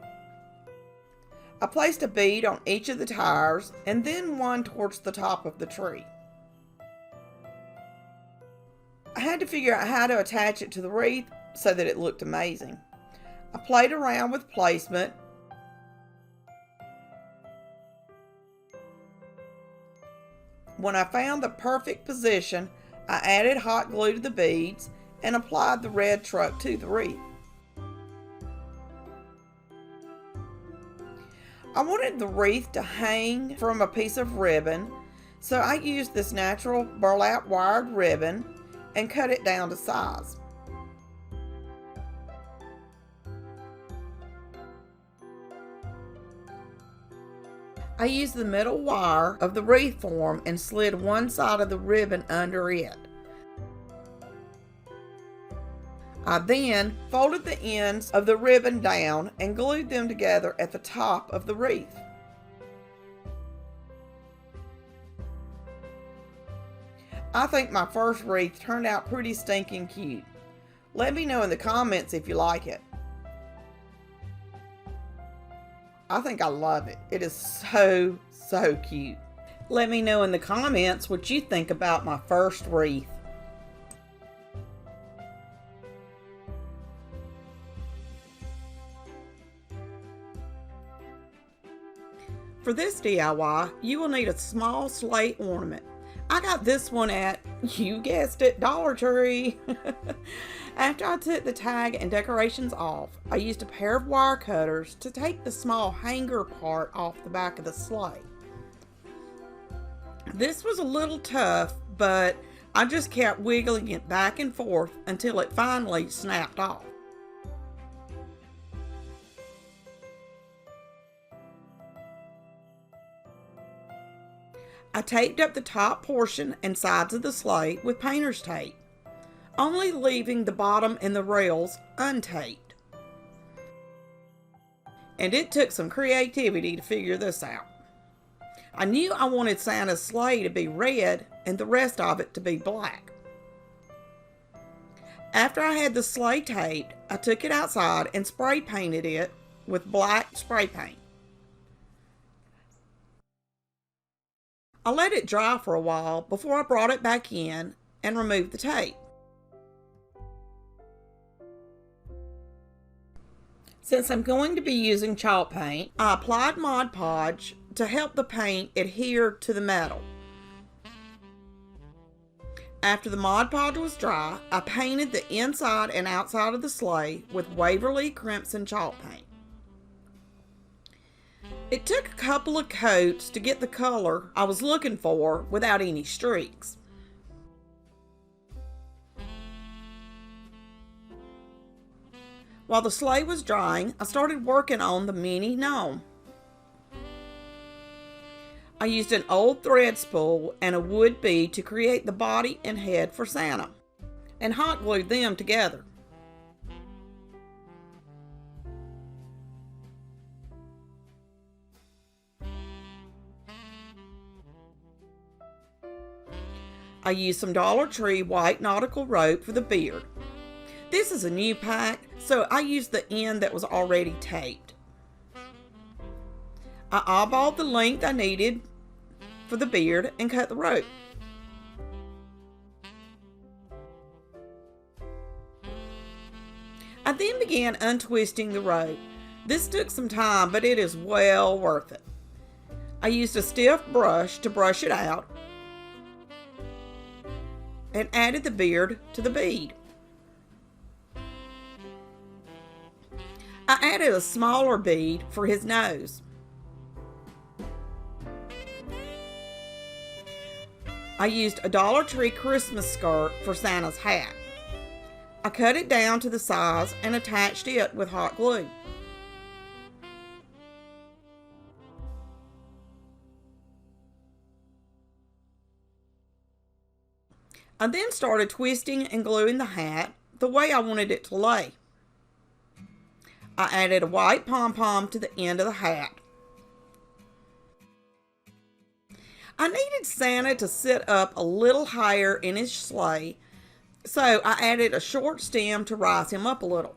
I placed a bead on each of the tires and then one towards the top of the tree. I had to figure out how to attach it to the wreath so that it looked amazing. I played around with placement. When I found the perfect position, I added hot glue to the beads and applied the red truck to the wreath. I wanted the wreath to hang from a piece of ribbon, so I used this natural burlap wired ribbon and cut it down to size. I used the middle wire of the wreath form and slid one side of the ribbon under it. I then folded the ends of the ribbon down and glued them together at the top of the wreath. I think my first wreath turned out pretty stinking cute. Let me know in the comments if you like it. I think I love it. It is so cute. Let me know in the comments what you think about my first wreath. For this DIY, you will need a small slate ornament. I got this one at, you guessed it, Dollar Tree. After I took the tag and decorations off, I used a pair of wire cutters to take the small hanger part off the back of the sleigh. This was a little tough, but I just kept wiggling it back and forth until it finally snapped off. I taped up the top portion and sides of the sleigh with painter's tape, only leaving the bottom and the rails untaped. And it took some creativity to figure this out. I knew I wanted Santa's sleigh to be red and the rest of it to be black. After I had the sleigh taped, I took it outside and spray painted it with black spray paint. I let it dry for a while before I brought it back in and removed the tape. Since I'm going to be using chalk paint, I applied Mod Podge to help the paint adhere to the metal. After the Mod Podge was dry, I painted the inside and outside of the sleigh with Waverly Crimson chalk paint. It took a couple of coats to get the color I was looking for without any streaks. While the sleigh was drying, I started working on the mini gnome. I used an old thread spool and a wood bead to create the body and head for Santa, and hot glued them together. I used some Dollar Tree white nautical rope for the beard. This is a new pack, so I used the end that was already taped. I eyeballed the length I needed for the beard and cut the rope. I then began untwisting the rope. This took some time, but it is well worth it. I used a stiff brush to brush it out and added the beard to the bead. I added a smaller bead for his nose. I used a Dollar Tree Christmas skirt for Santa's hat. I cut it down to the size and attached it with hot glue. I then started twisting and gluing the hat the way I wanted it to lay. I added a white pom-pom to the end of the hat. I needed Santa to sit up a little higher in his sleigh, so I added a short stem to rise him up a little.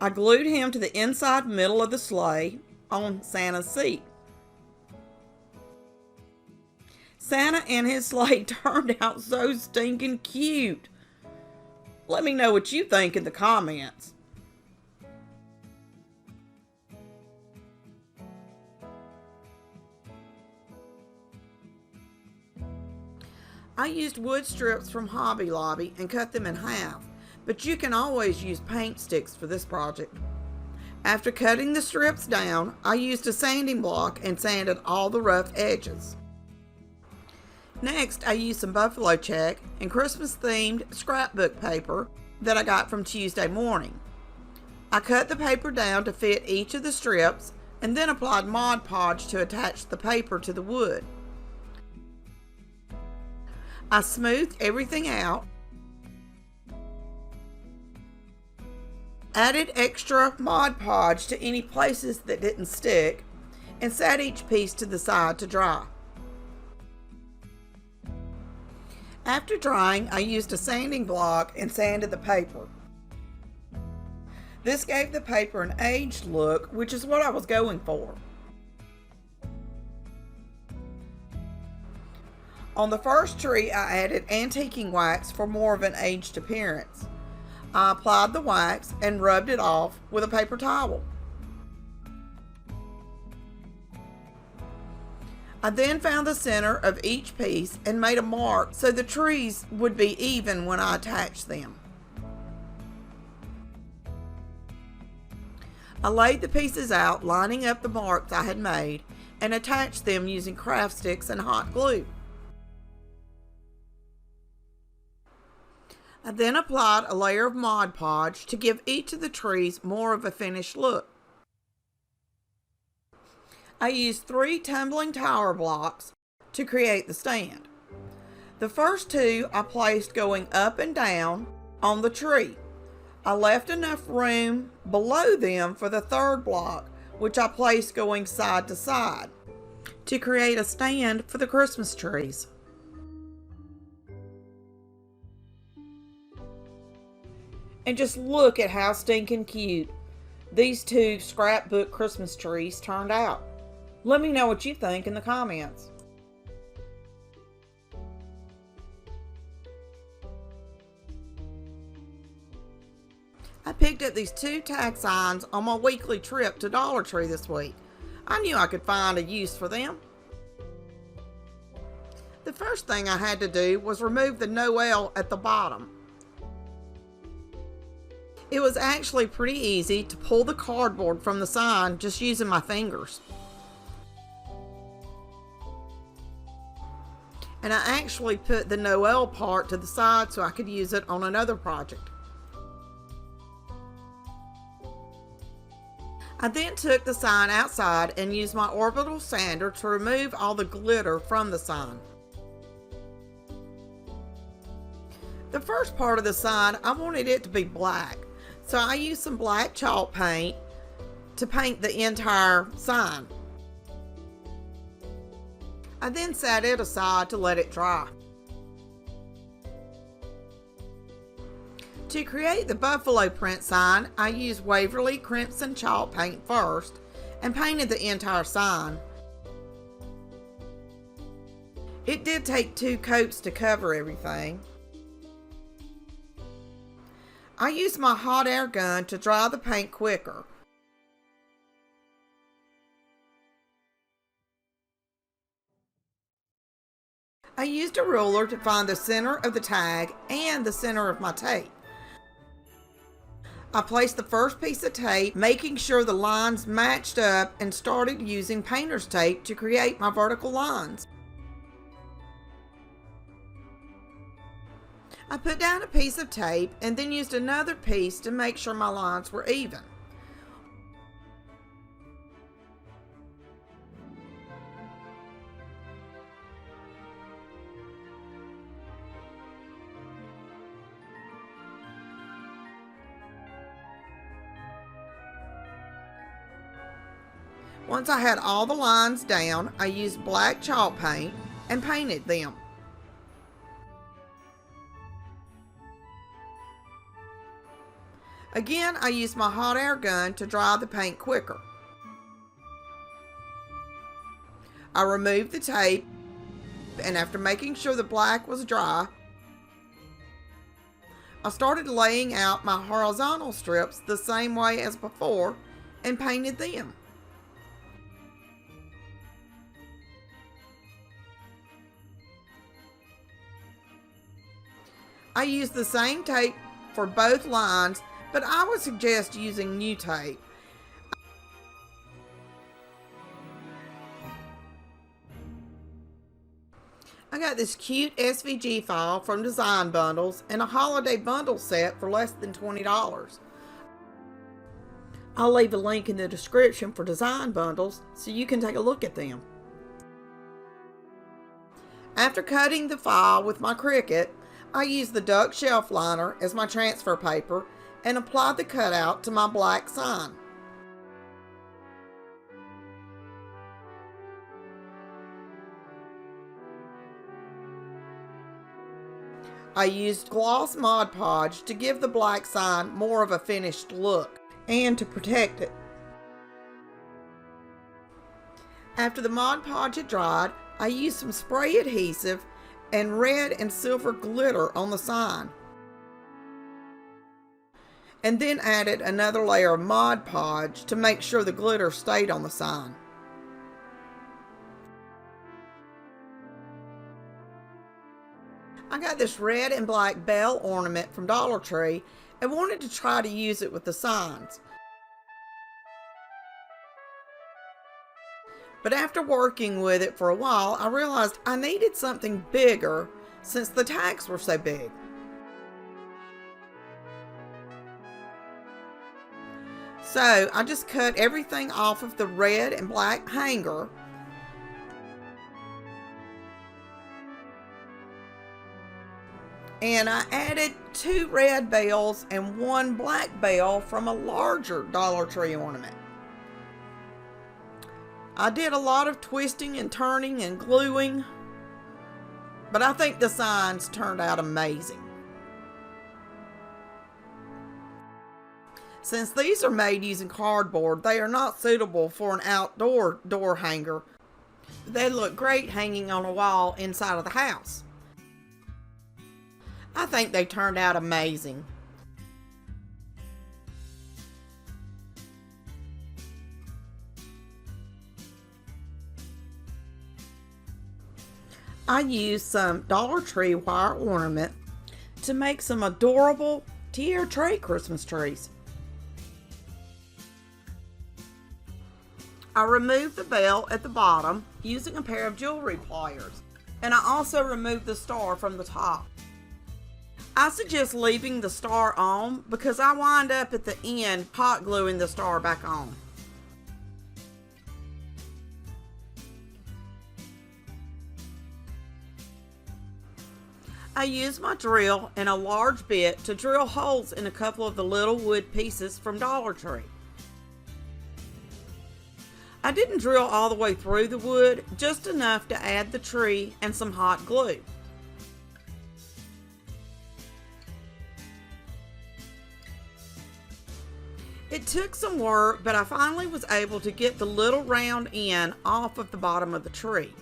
I glued him to the inside middle of the sleigh on Santa's seat. Santa and his sleigh turned out so stinking cute. Let me know what you think in the comments. I used wood strips from Hobby Lobby and cut them in half, but you can always use paint sticks for this project. After cutting the strips down, I used a sanding block and sanded all the rough edges. Next, I used some buffalo check and Christmas themed scrapbook paper that I got from Tuesday morning. I cut the paper down to fit each of the strips and then applied Mod Podge to attach the paper to the wood. I smoothed everything out, added extra Mod Podge to any places that didn't stick, and set each piece to the side to dry. After drying, I used a sanding block and sanded the paper. This gave the paper an aged look, which is what I was going for. On the first tree, I added antiquing wax for more of an aged appearance. I applied the wax and rubbed it off with a paper towel. I then found the center of each piece and made a mark so the trees would be even when I attached them. I laid the pieces out, lining up the marks I had made, and attached them using craft sticks and hot glue. I then applied a layer of Mod Podge to give each of the trees more of a finished look. I used 3 tumbling tower blocks to create the stand. The first 2 I placed going up and down on the tree. I left enough room below them for the third block, which I placed going side to side, to create a stand for the Christmas trees. And just look at how stinking cute these 2 scrapbook Christmas trees turned out. Let me know what you think in the comments. I picked up these 2 tag signs on my weekly trip to Dollar Tree this week. I knew I could find a use for them. The first thing I had to do was remove the Noel at the bottom. It was actually pretty easy to pull the cardboard from the sign just using my fingers. And I actually put the Noel part to the side so I could use it on another project. I then took the sign outside and used my orbital sander to remove all the glitter from the sign. The first part of the sign, I wanted it to be black, so I used some black chalk paint to paint the entire sign. I then set it aside to let it dry. To create the buffalo print sign, I used Waverly Crimson chalk paint first and painted the entire sign. It did take 2 coats to cover everything. I used my hot air gun to dry the paint quicker. I used a ruler to find the center of the tag and the center of my tape. I placed the first piece of tape, making sure the lines matched up, and started using painter's tape to create my vertical lines. I put down a piece of tape and then used another piece to make sure my lines were even. Once I had all the lines down, I used black chalk paint and painted them. Again, I used my hot air gun to dry the paint quicker. I removed the tape, and after making sure the black was dry, I started laying out my horizontal strips the same way as before and painted them. I used the same tape for both lines, but I would suggest using new tape. I got this cute SVG file from Design Bundles and a holiday bundle set for less than $20. I'll leave a link in the description for Design Bundles so you can take a look at them. After cutting the file with my Cricut, I used the duck shelf liner as my transfer paper and applied the cutout to my black sign. I used gloss Mod Podge to give the black sign more of a finished look and to protect it. After the Mod Podge had dried, I used some spray adhesive and red and silver glitter on the sign, and then added another layer of Mod Podge to make sure the glitter stayed on the sign. I got this red and black bell ornament from Dollar Tree and wanted to try to use it with the signs. But after working with it for a while, I realized I needed something bigger since the tags were so big. So I just cut everything off of the red and black hanger and I added 2 red bells and 1 black bell from a larger Dollar Tree ornament. I did a lot of twisting and turning and gluing, but I think the signs turned out amazing. Since these are made using cardboard, they are not suitable for an outdoor door hanger. They look great hanging on a wall inside of the house. I think they turned out amazing. I used some Dollar Tree wire ornament to make some adorable tier tray Christmas trees. I removed the bell at the bottom using a pair of jewelry pliers, and I also removed the star from the top. I suggest leaving the star on because I wind up at the end hot gluing the star back on. I used my drill and a large bit to drill holes in a couple of the little wood pieces from Dollar Tree. I didn't drill all the way through the wood, just enough to add the tree and some hot glue. It took some work, but I finally was able to get the little round end off of the bottom of the tree.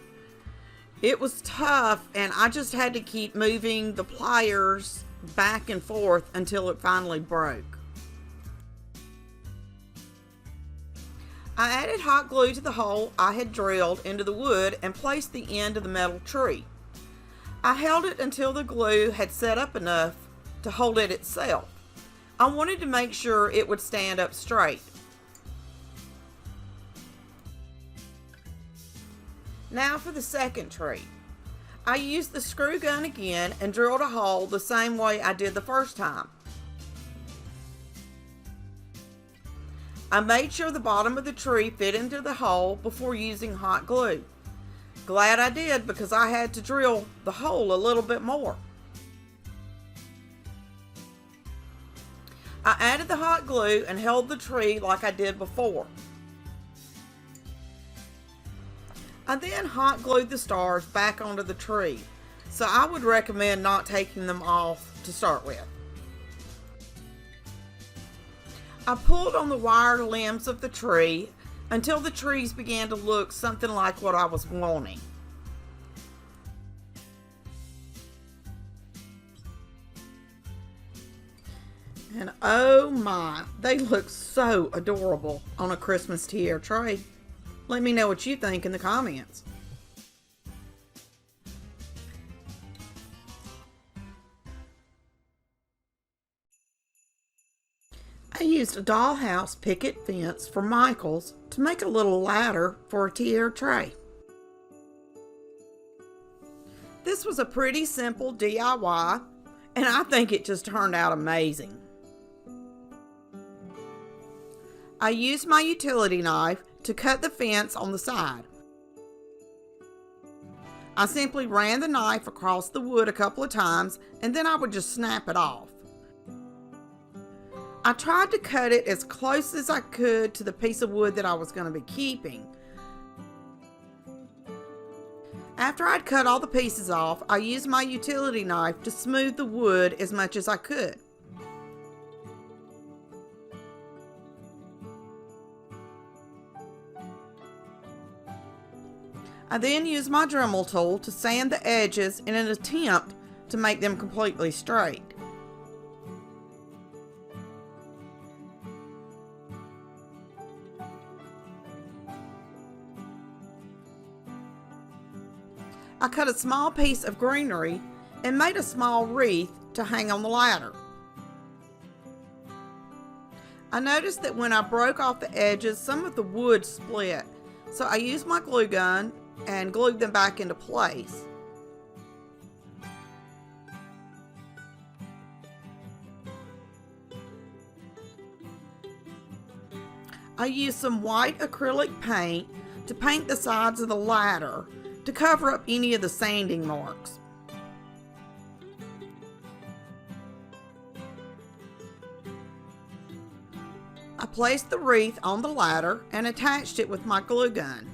It was tough, and I just had to keep moving the pliers back and forth until it finally broke. I added hot glue to the hole I had drilled into the wood and placed the end of the metal tree. I held it until the glue had set up enough to hold it itself. I wanted to make sure it would stand up straight. Now for the second tree. I used the screw gun again and drilled a hole the same way I did the first time. I made sure the bottom of the tree fit into the hole before using hot glue. Glad I did, because I had to drill the hole a little bit more. I added the hot glue and held the tree like I did before. I then hot glued the stars back onto the tree, so I would recommend not taking them off to start with. I pulled on the wire limbs of the tree until the trees began to look something like what I was wanting. And oh my, they look so adorable on a Christmas tiara tray. Let me know what you think in the comments. I used a dollhouse picket fence for Michael's to make a little ladder for a tiara tray. This was a pretty simple DIY, and I think it just turned out amazing. I used my utility knife to cut the fence on the side. I simply ran the knife across the wood a couple of times, and then I would just snap it off. I tried to cut it as close as I could to the piece of wood that I was going to be keeping. After I'd cut all the pieces off, I used my utility knife to smooth the wood as much as I could. I then used my Dremel tool to sand the edges in an attempt to make them completely straight. I cut a small piece of greenery and made a small wreath to hang on the ladder. I noticed that when I broke off the edges, some of the wood split, so I used my glue gun and glued them back into place. I used some white acrylic paint to paint the sides of the ladder to cover up any of the sanding marks. I placed the wreath on the ladder and attached it with my glue gun.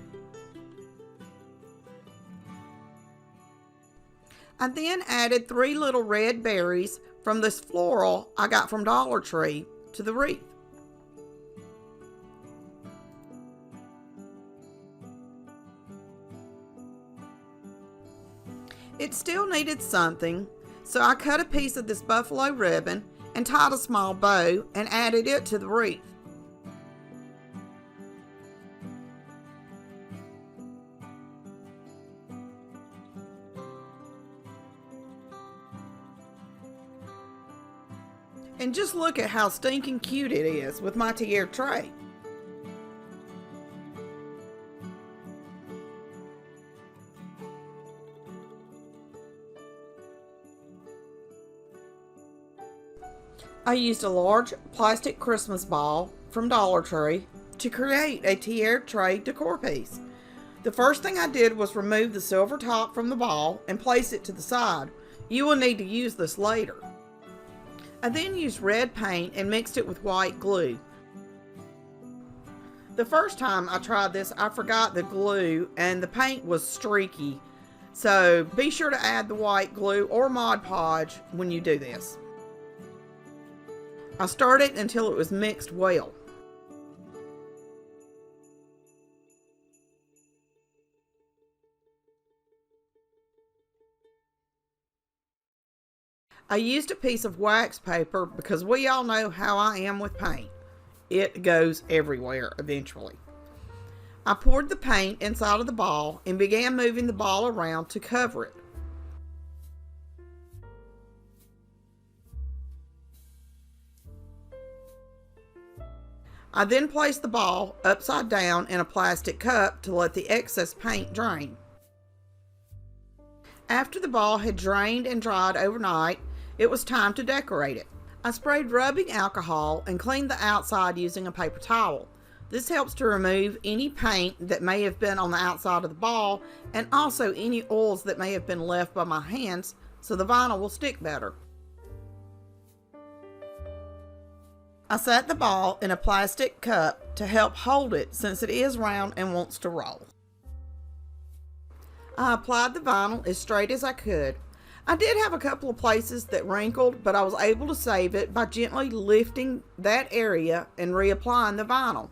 I then added 3 little red berries from this floral I got from Dollar Tree to the wreath. It still needed something, so I cut a piece of this buffalo ribbon and tied a small bow and added it to the wreath. And just look at how stinking cute it is with my tiara tray. I used a large plastic Christmas ball from Dollar Tree to create a tiara tray decor piece. The first thing I did was remove the silver top from the ball and place it to the side, You will need to use this later. I then used red paint and mixed it with white glue. The first time I tried this, I forgot the glue and the paint was streaky. So be sure to add the white glue or Mod Podge when you do this. I stirred it until it was mixed well. I used a piece of wax paper because we all know how I am with paint. It goes everywhere eventually. I poured the paint inside of the ball and began moving the ball around to cover it. I then placed the ball upside down in a plastic cup to let the excess paint drain. After the ball had drained and dried overnight, it was time to decorate it. I sprayed rubbing alcohol and cleaned the outside using a paper towel. This helps to remove any paint that may have been on the outside of the ball and also any oils that may have been left by my hands, so the vinyl will stick better. I set the ball in a plastic cup to help hold it since it is round and wants to roll. I applied the vinyl as straight as I could. I did have a couple of places that wrinkled, but I was able to save it by gently lifting that area and reapplying the vinyl.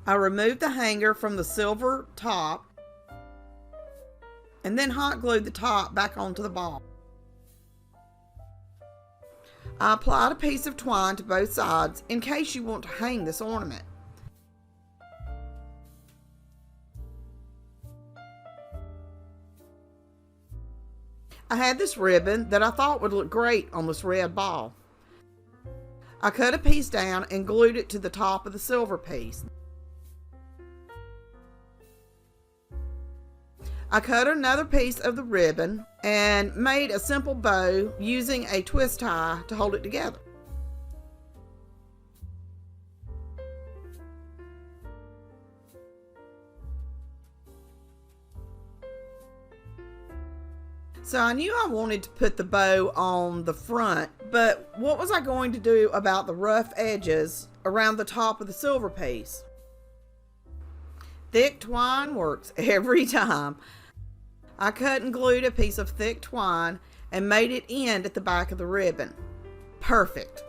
I removed the hanger from the silver top and then hot glued the top back onto the ball. I applied a piece of twine to both sides in case you want to hang this ornament. I had this ribbon that I thought would look great on this red ball. I cut a piece down and glued it to the top of the silver piece. I cut another piece of the ribbon and made a simple bow using a twist tie to hold it together. So I knew I wanted to put the bow on the front, but what was I going to do about the rough edges around the top of the silver piece? Thick twine works every time. I cut and glued a piece of thick twine and made it end at the back of the ribbon. Perfect.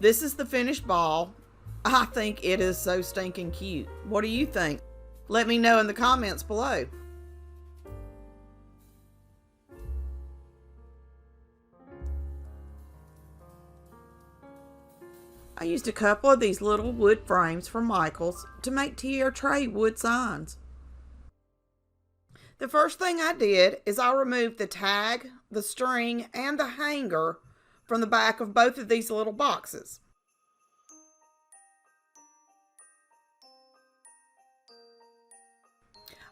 This is the finished ball. I think it is so stinking cute. What do you think? Let me know in the comments below. I used a couple of these little wood frames from Michael's to make tier tray wood signs. The first thing I did is I removed the tag, the string, and the hanger from the back of both of these little boxes.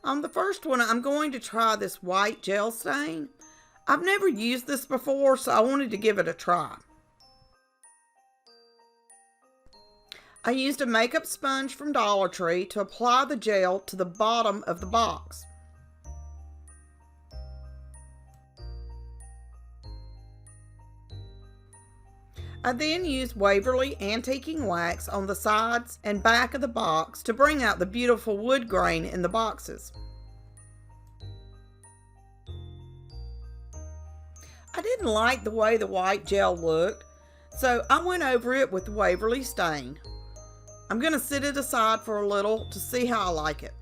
On the first one, I'm going to try this white gel stain. I've never used this before, so I wanted to give it a try. I used a makeup sponge from Dollar Tree to apply the gel to the bottom of the box. I then used Waverly antiquing wax on the sides and back of the box to bring out the beautiful wood grain in the boxes. I didn't like the way the white gel looked, so I went over it with Waverly stain. I'm going to sit it aside for a little to see how I like it.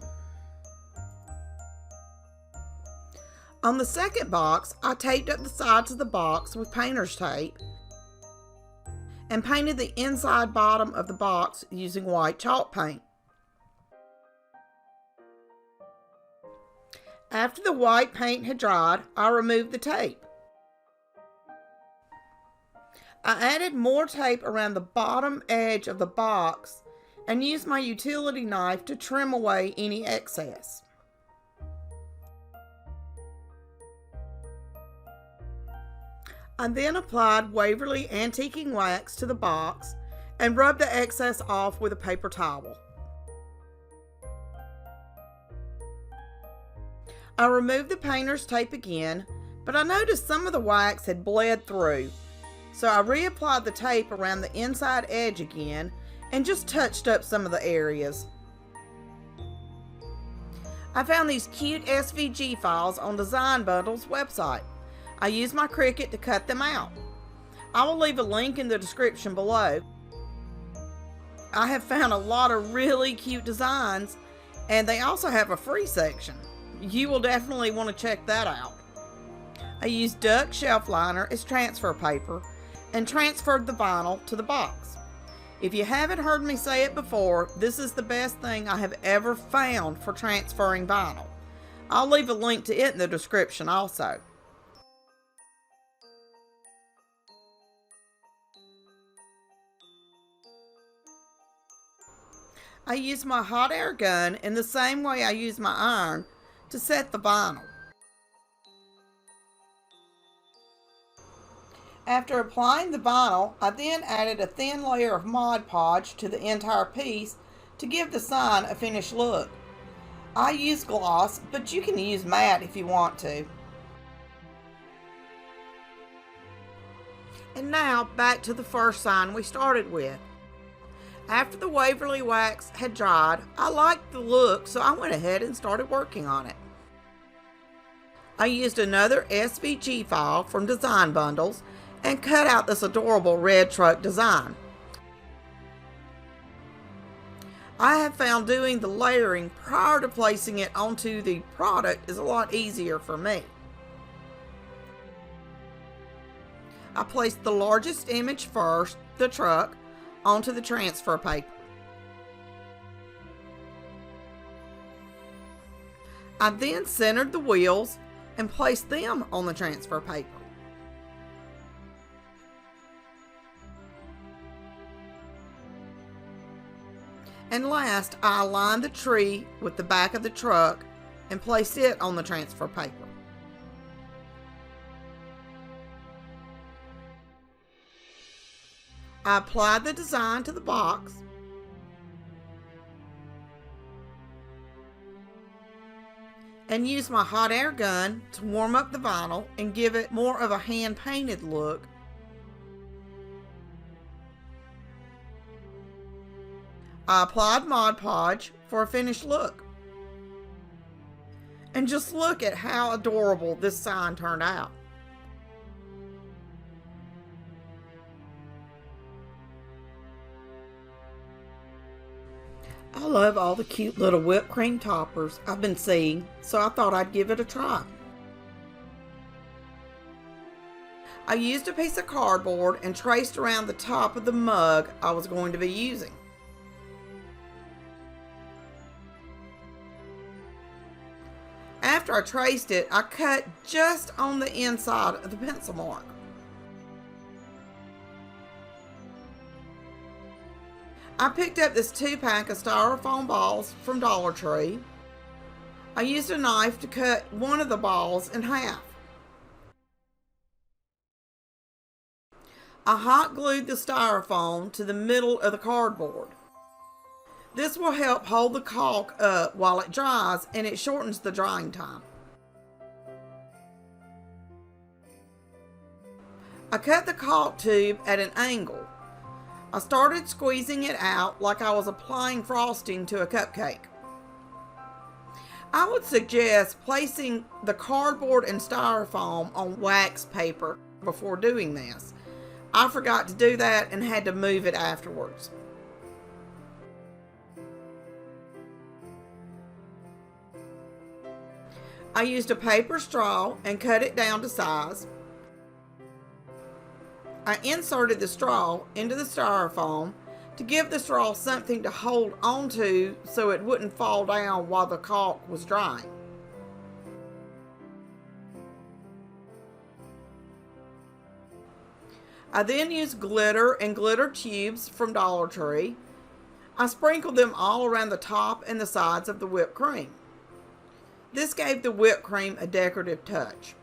On the second box, I taped up the sides of the box with painter's tape and painted the inside bottom of the box using white chalk paint. After the white paint had dried, I removed the tape. I added more tape around the bottom edge of the box and used my utility knife to trim away any excess. I then applied Waverly Antiquing Wax to the box and rubbed the excess off with a paper towel. I removed the painter's tape again, but I noticed some of the wax had bled through, so I reapplied the tape around the inside edge again and just touched up some of the areas. I found these cute SVG files on Design Bundle's website. I used my Cricut to cut them out. I will leave a link in the description below. I have found a lot of really cute designs, and they also have a free section. You will definitely want to check that out. I used duck shelf liner as transfer paper and transferred the vinyl to the box. If you haven't heard me say it before, this is the best thing I have ever found for transferring vinyl. I'll leave a link to it in the description also. I use my hot air gun in the same way I use my iron to set the vinyl. After applying the vinyl, I then added a thin layer of Mod Podge to the entire piece to give the sign a finished look. I use gloss, but you can use matte if you want to. And now back to the first sign we started with. After the Waverly wax had dried, I liked the look, so I went ahead and started working on it. I used another SVG file from Design Bundles and cut out this adorable red truck design. I have found doing the layering prior to placing it onto the product is a lot easier for me. I placed the largest image first, the truck, onto the transfer paper. I then centered the wheels and placed them on the transfer paper. And last, I aligned the tree with the back of the truck and placed it on the transfer paper. I applied the design to the box and used my hot air gun to warm up the vinyl and give it more of a hand-painted look. I applied Mod Podge for a finished look. And just look at how adorable this sign turned out. I love all the cute little whipped cream toppers I've been seeing, so I thought I'd give it a try. I used a piece of cardboard and traced around the top of the mug I was going to be using. After I traced it, I cut just on the inside of the pencil mark. I picked up this 2-pack of styrofoam balls from Dollar Tree. I used a knife to cut one of the balls in half. I hot glued the styrofoam to the middle of the cardboard. This will help hold the caulk up while it dries, and it shortens the drying time. I cut the caulk tube at an angle. I started squeezing it out like I was applying frosting to a cupcake. I would suggest placing the cardboard and styrofoam on wax paper before doing this. I forgot to do that and had to move it afterwards. I used a paper straw and cut it down to size. I inserted the straw into the styrofoam to give the straw something to hold onto so it wouldn't fall down while the caulk was drying. I then used glitter and glitter tubes from Dollar Tree. I sprinkled them all around the top and the sides of the whipped cream. This gave the whipped cream a decorative touch.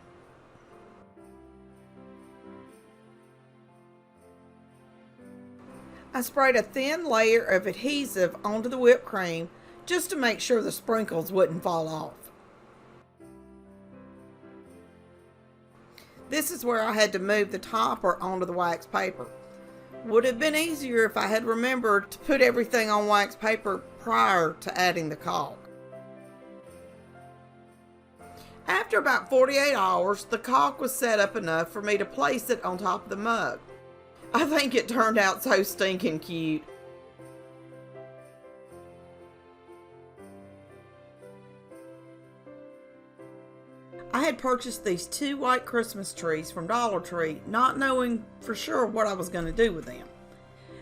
I sprayed a thin layer of adhesive onto the whipped cream just to make sure the sprinkles wouldn't fall off. This is where I had to move the topper onto the wax paper. Would have been easier if I had remembered to put everything on wax paper prior to adding the caulk. After about 48 hours, the caulk was set up enough for me to place it on top of the mug. I think it turned out so stinking cute. I had purchased these 2 white Christmas trees from Dollar Tree, not knowing for sure what I was going to do with them.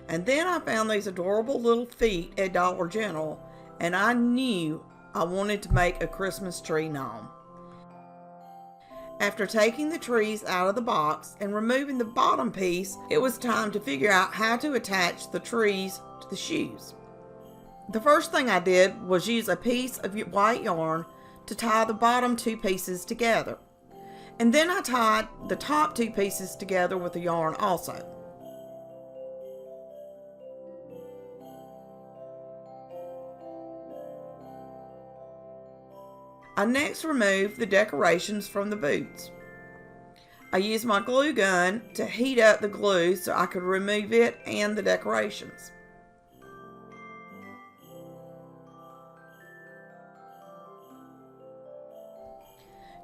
And then I found these adorable little feet at Dollar General, and I knew I wanted to make a Christmas tree gnome. After taking the trees out of the box and removing the bottom piece, it was time to figure out how to attach the trees to the shoes. The first thing I did was use a piece of white yarn to tie the bottom 2 pieces together. And then I tied the top 2 pieces together with the yarn also. I next removed the decorations from the boots. I used my glue gun to heat up the glue so I could remove it and the decorations.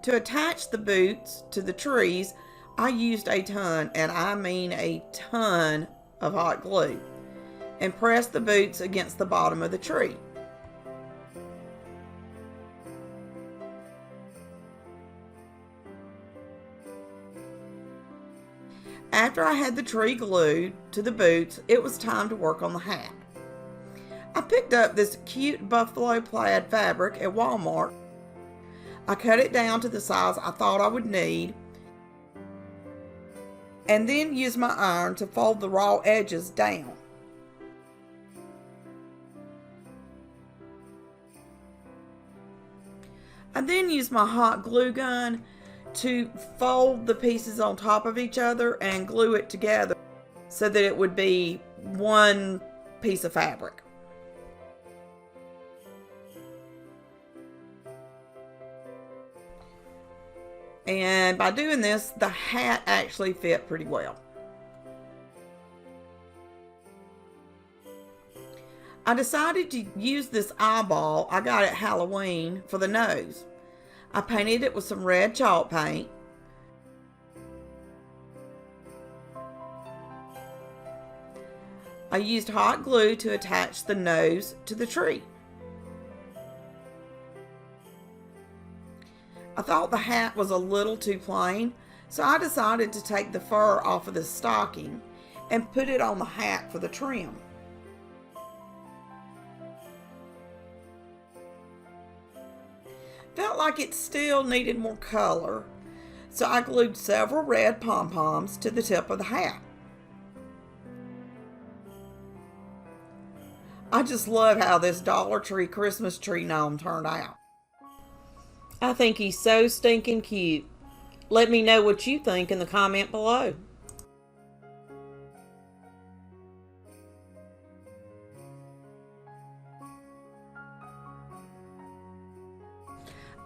To attach the boots to the trees, I used a ton, and I mean a ton, of hot glue and pressed the boots against the bottom of the tree. After I had the tree glued to the boots, it was time to work on the hat. I picked up this cute buffalo plaid fabric at Walmart. I cut it down to the size I thought I would need, and then used my iron to fold the raw edges down. I then used my hot glue gun to fold the pieces on top of each other and glue it together so that it would be one piece of fabric. And by doing this, the hat actually fit pretty well. I decided to use this eyeball I got at Halloween for the nose. I painted it with some red chalk paint. I used hot glue to attach the nose to the tree. I thought the hat was a little too plain, so I decided to take the fur off of the stocking and put it on the hat for the trim. Felt like it still needed more color, so I glued several red pom-poms to the tip of the hat. I just love how this Dollar Tree Christmas tree gnome turned out. I think he's so stinking cute. Let me know what you think in the comment below.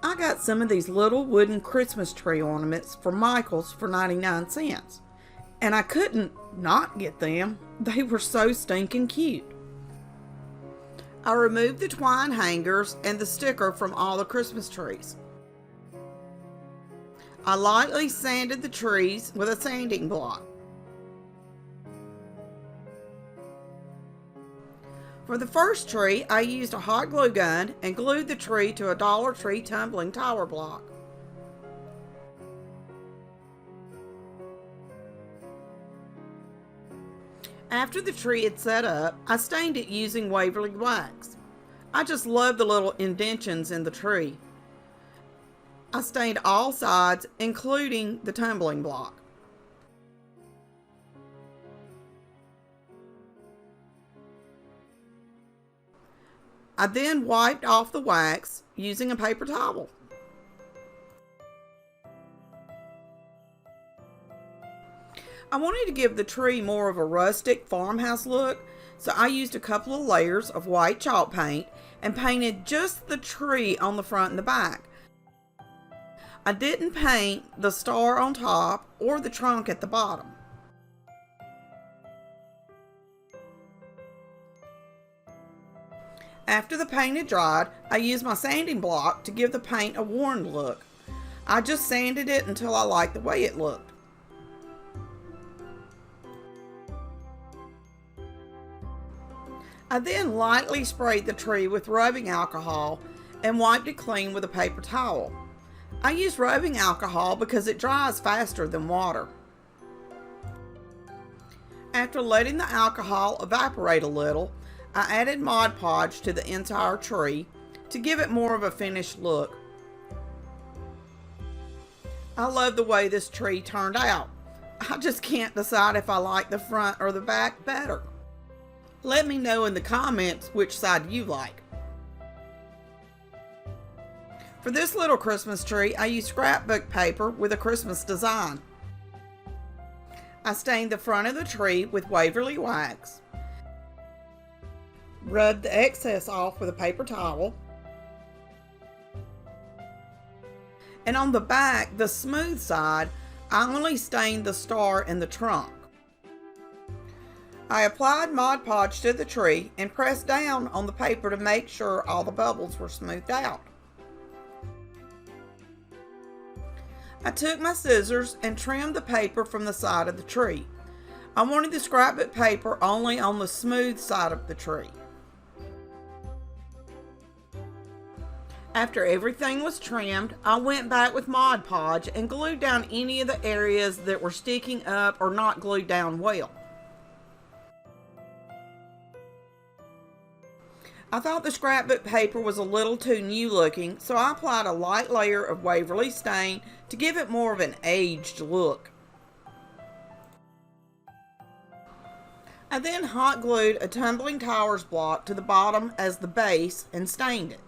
I got some of these little wooden Christmas tree ornaments from Michael's for 99 cents. And I couldn't not get them. They were so stinking cute. I removed the twine hangers and the sticker from all the Christmas trees. I lightly sanded the trees with a sanding block. For the first tree, I used a hot glue gun and glued the tree to a Dollar Tree tumbling tower block. After the tree had set up, I stained it using Waverly wax. I just love the little indentions in the tree. I stained all sides, including the tumbling block. I then wiped off the wax using a paper towel. I wanted to give the tree more of a rustic farmhouse look, so I used a couple of layers of white chalk paint and painted just the tree on the front and the back. I didn't paint the star on top or the trunk at the bottom. After the paint had dried, I used my sanding block to give the paint a worn look. I just sanded it until I liked the way it looked. I then lightly sprayed the tree with rubbing alcohol and wiped it clean with a paper towel. I use rubbing alcohol because it dries faster than water. After letting the alcohol evaporate a little, I added Mod Podge to the entire tree to give it more of a finished look. I love the way this tree turned out. I just can't decide if I like the front or the back better. Let me know in the comments which side you like. For this little Christmas tree, I used scrapbook paper with a Christmas design. I stained the front of the tree with Waverly wax, rubbed the excess off with a paper towel, and on the back, the smooth side, I only stained the star in the trunk. I applied Mod Podge to the tree and pressed down on the paper to make sure all the bubbles were smoothed out. I took my scissors and trimmed the paper from the side of the tree. I wanted the scrapbook paper only on the smooth side of the tree. After everything was trimmed, I went back with Mod Podge and glued down any of the areas that were sticking up or not glued down well. I thought the scrapbook paper was a little too new looking, so I applied a light layer of Waverly stain to give it more of an aged look. I then hot glued a Tumbling Towers block to the bottom as the base and stained it.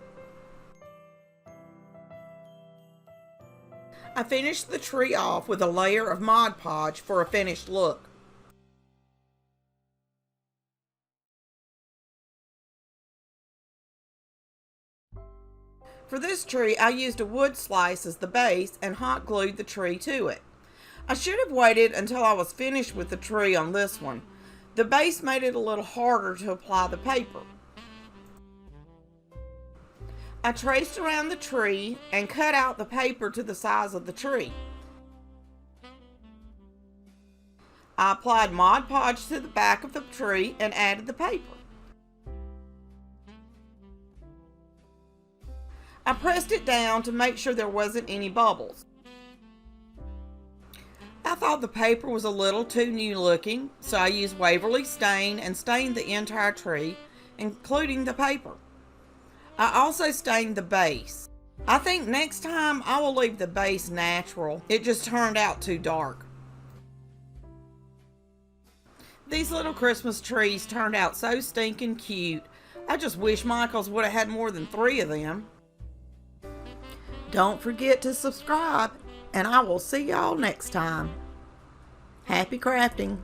I finished the tree off with a layer of Mod Podge for a finished look. For this tree, I used a wood slice as the base and hot glued the tree to it. I should have waited until I was finished with the tree on this one. The base made it a little harder to apply the paper. I traced around the tree and cut out the paper to the size of the tree. I applied Mod Podge to the back of the tree and added the paper. I pressed it down to make sure there wasn't any bubbles. I thought the paper was a little too new looking, so I used Waverly stain and stained the entire tree, including the paper. I also stained the base. I think next time I will leave the base natural. It just turned out too dark. These little Christmas trees turned out so stinking cute. I just wish Michael's would have had more than 3 of them. Don't forget to subscribe, and I will see y'all next time. Happy crafting!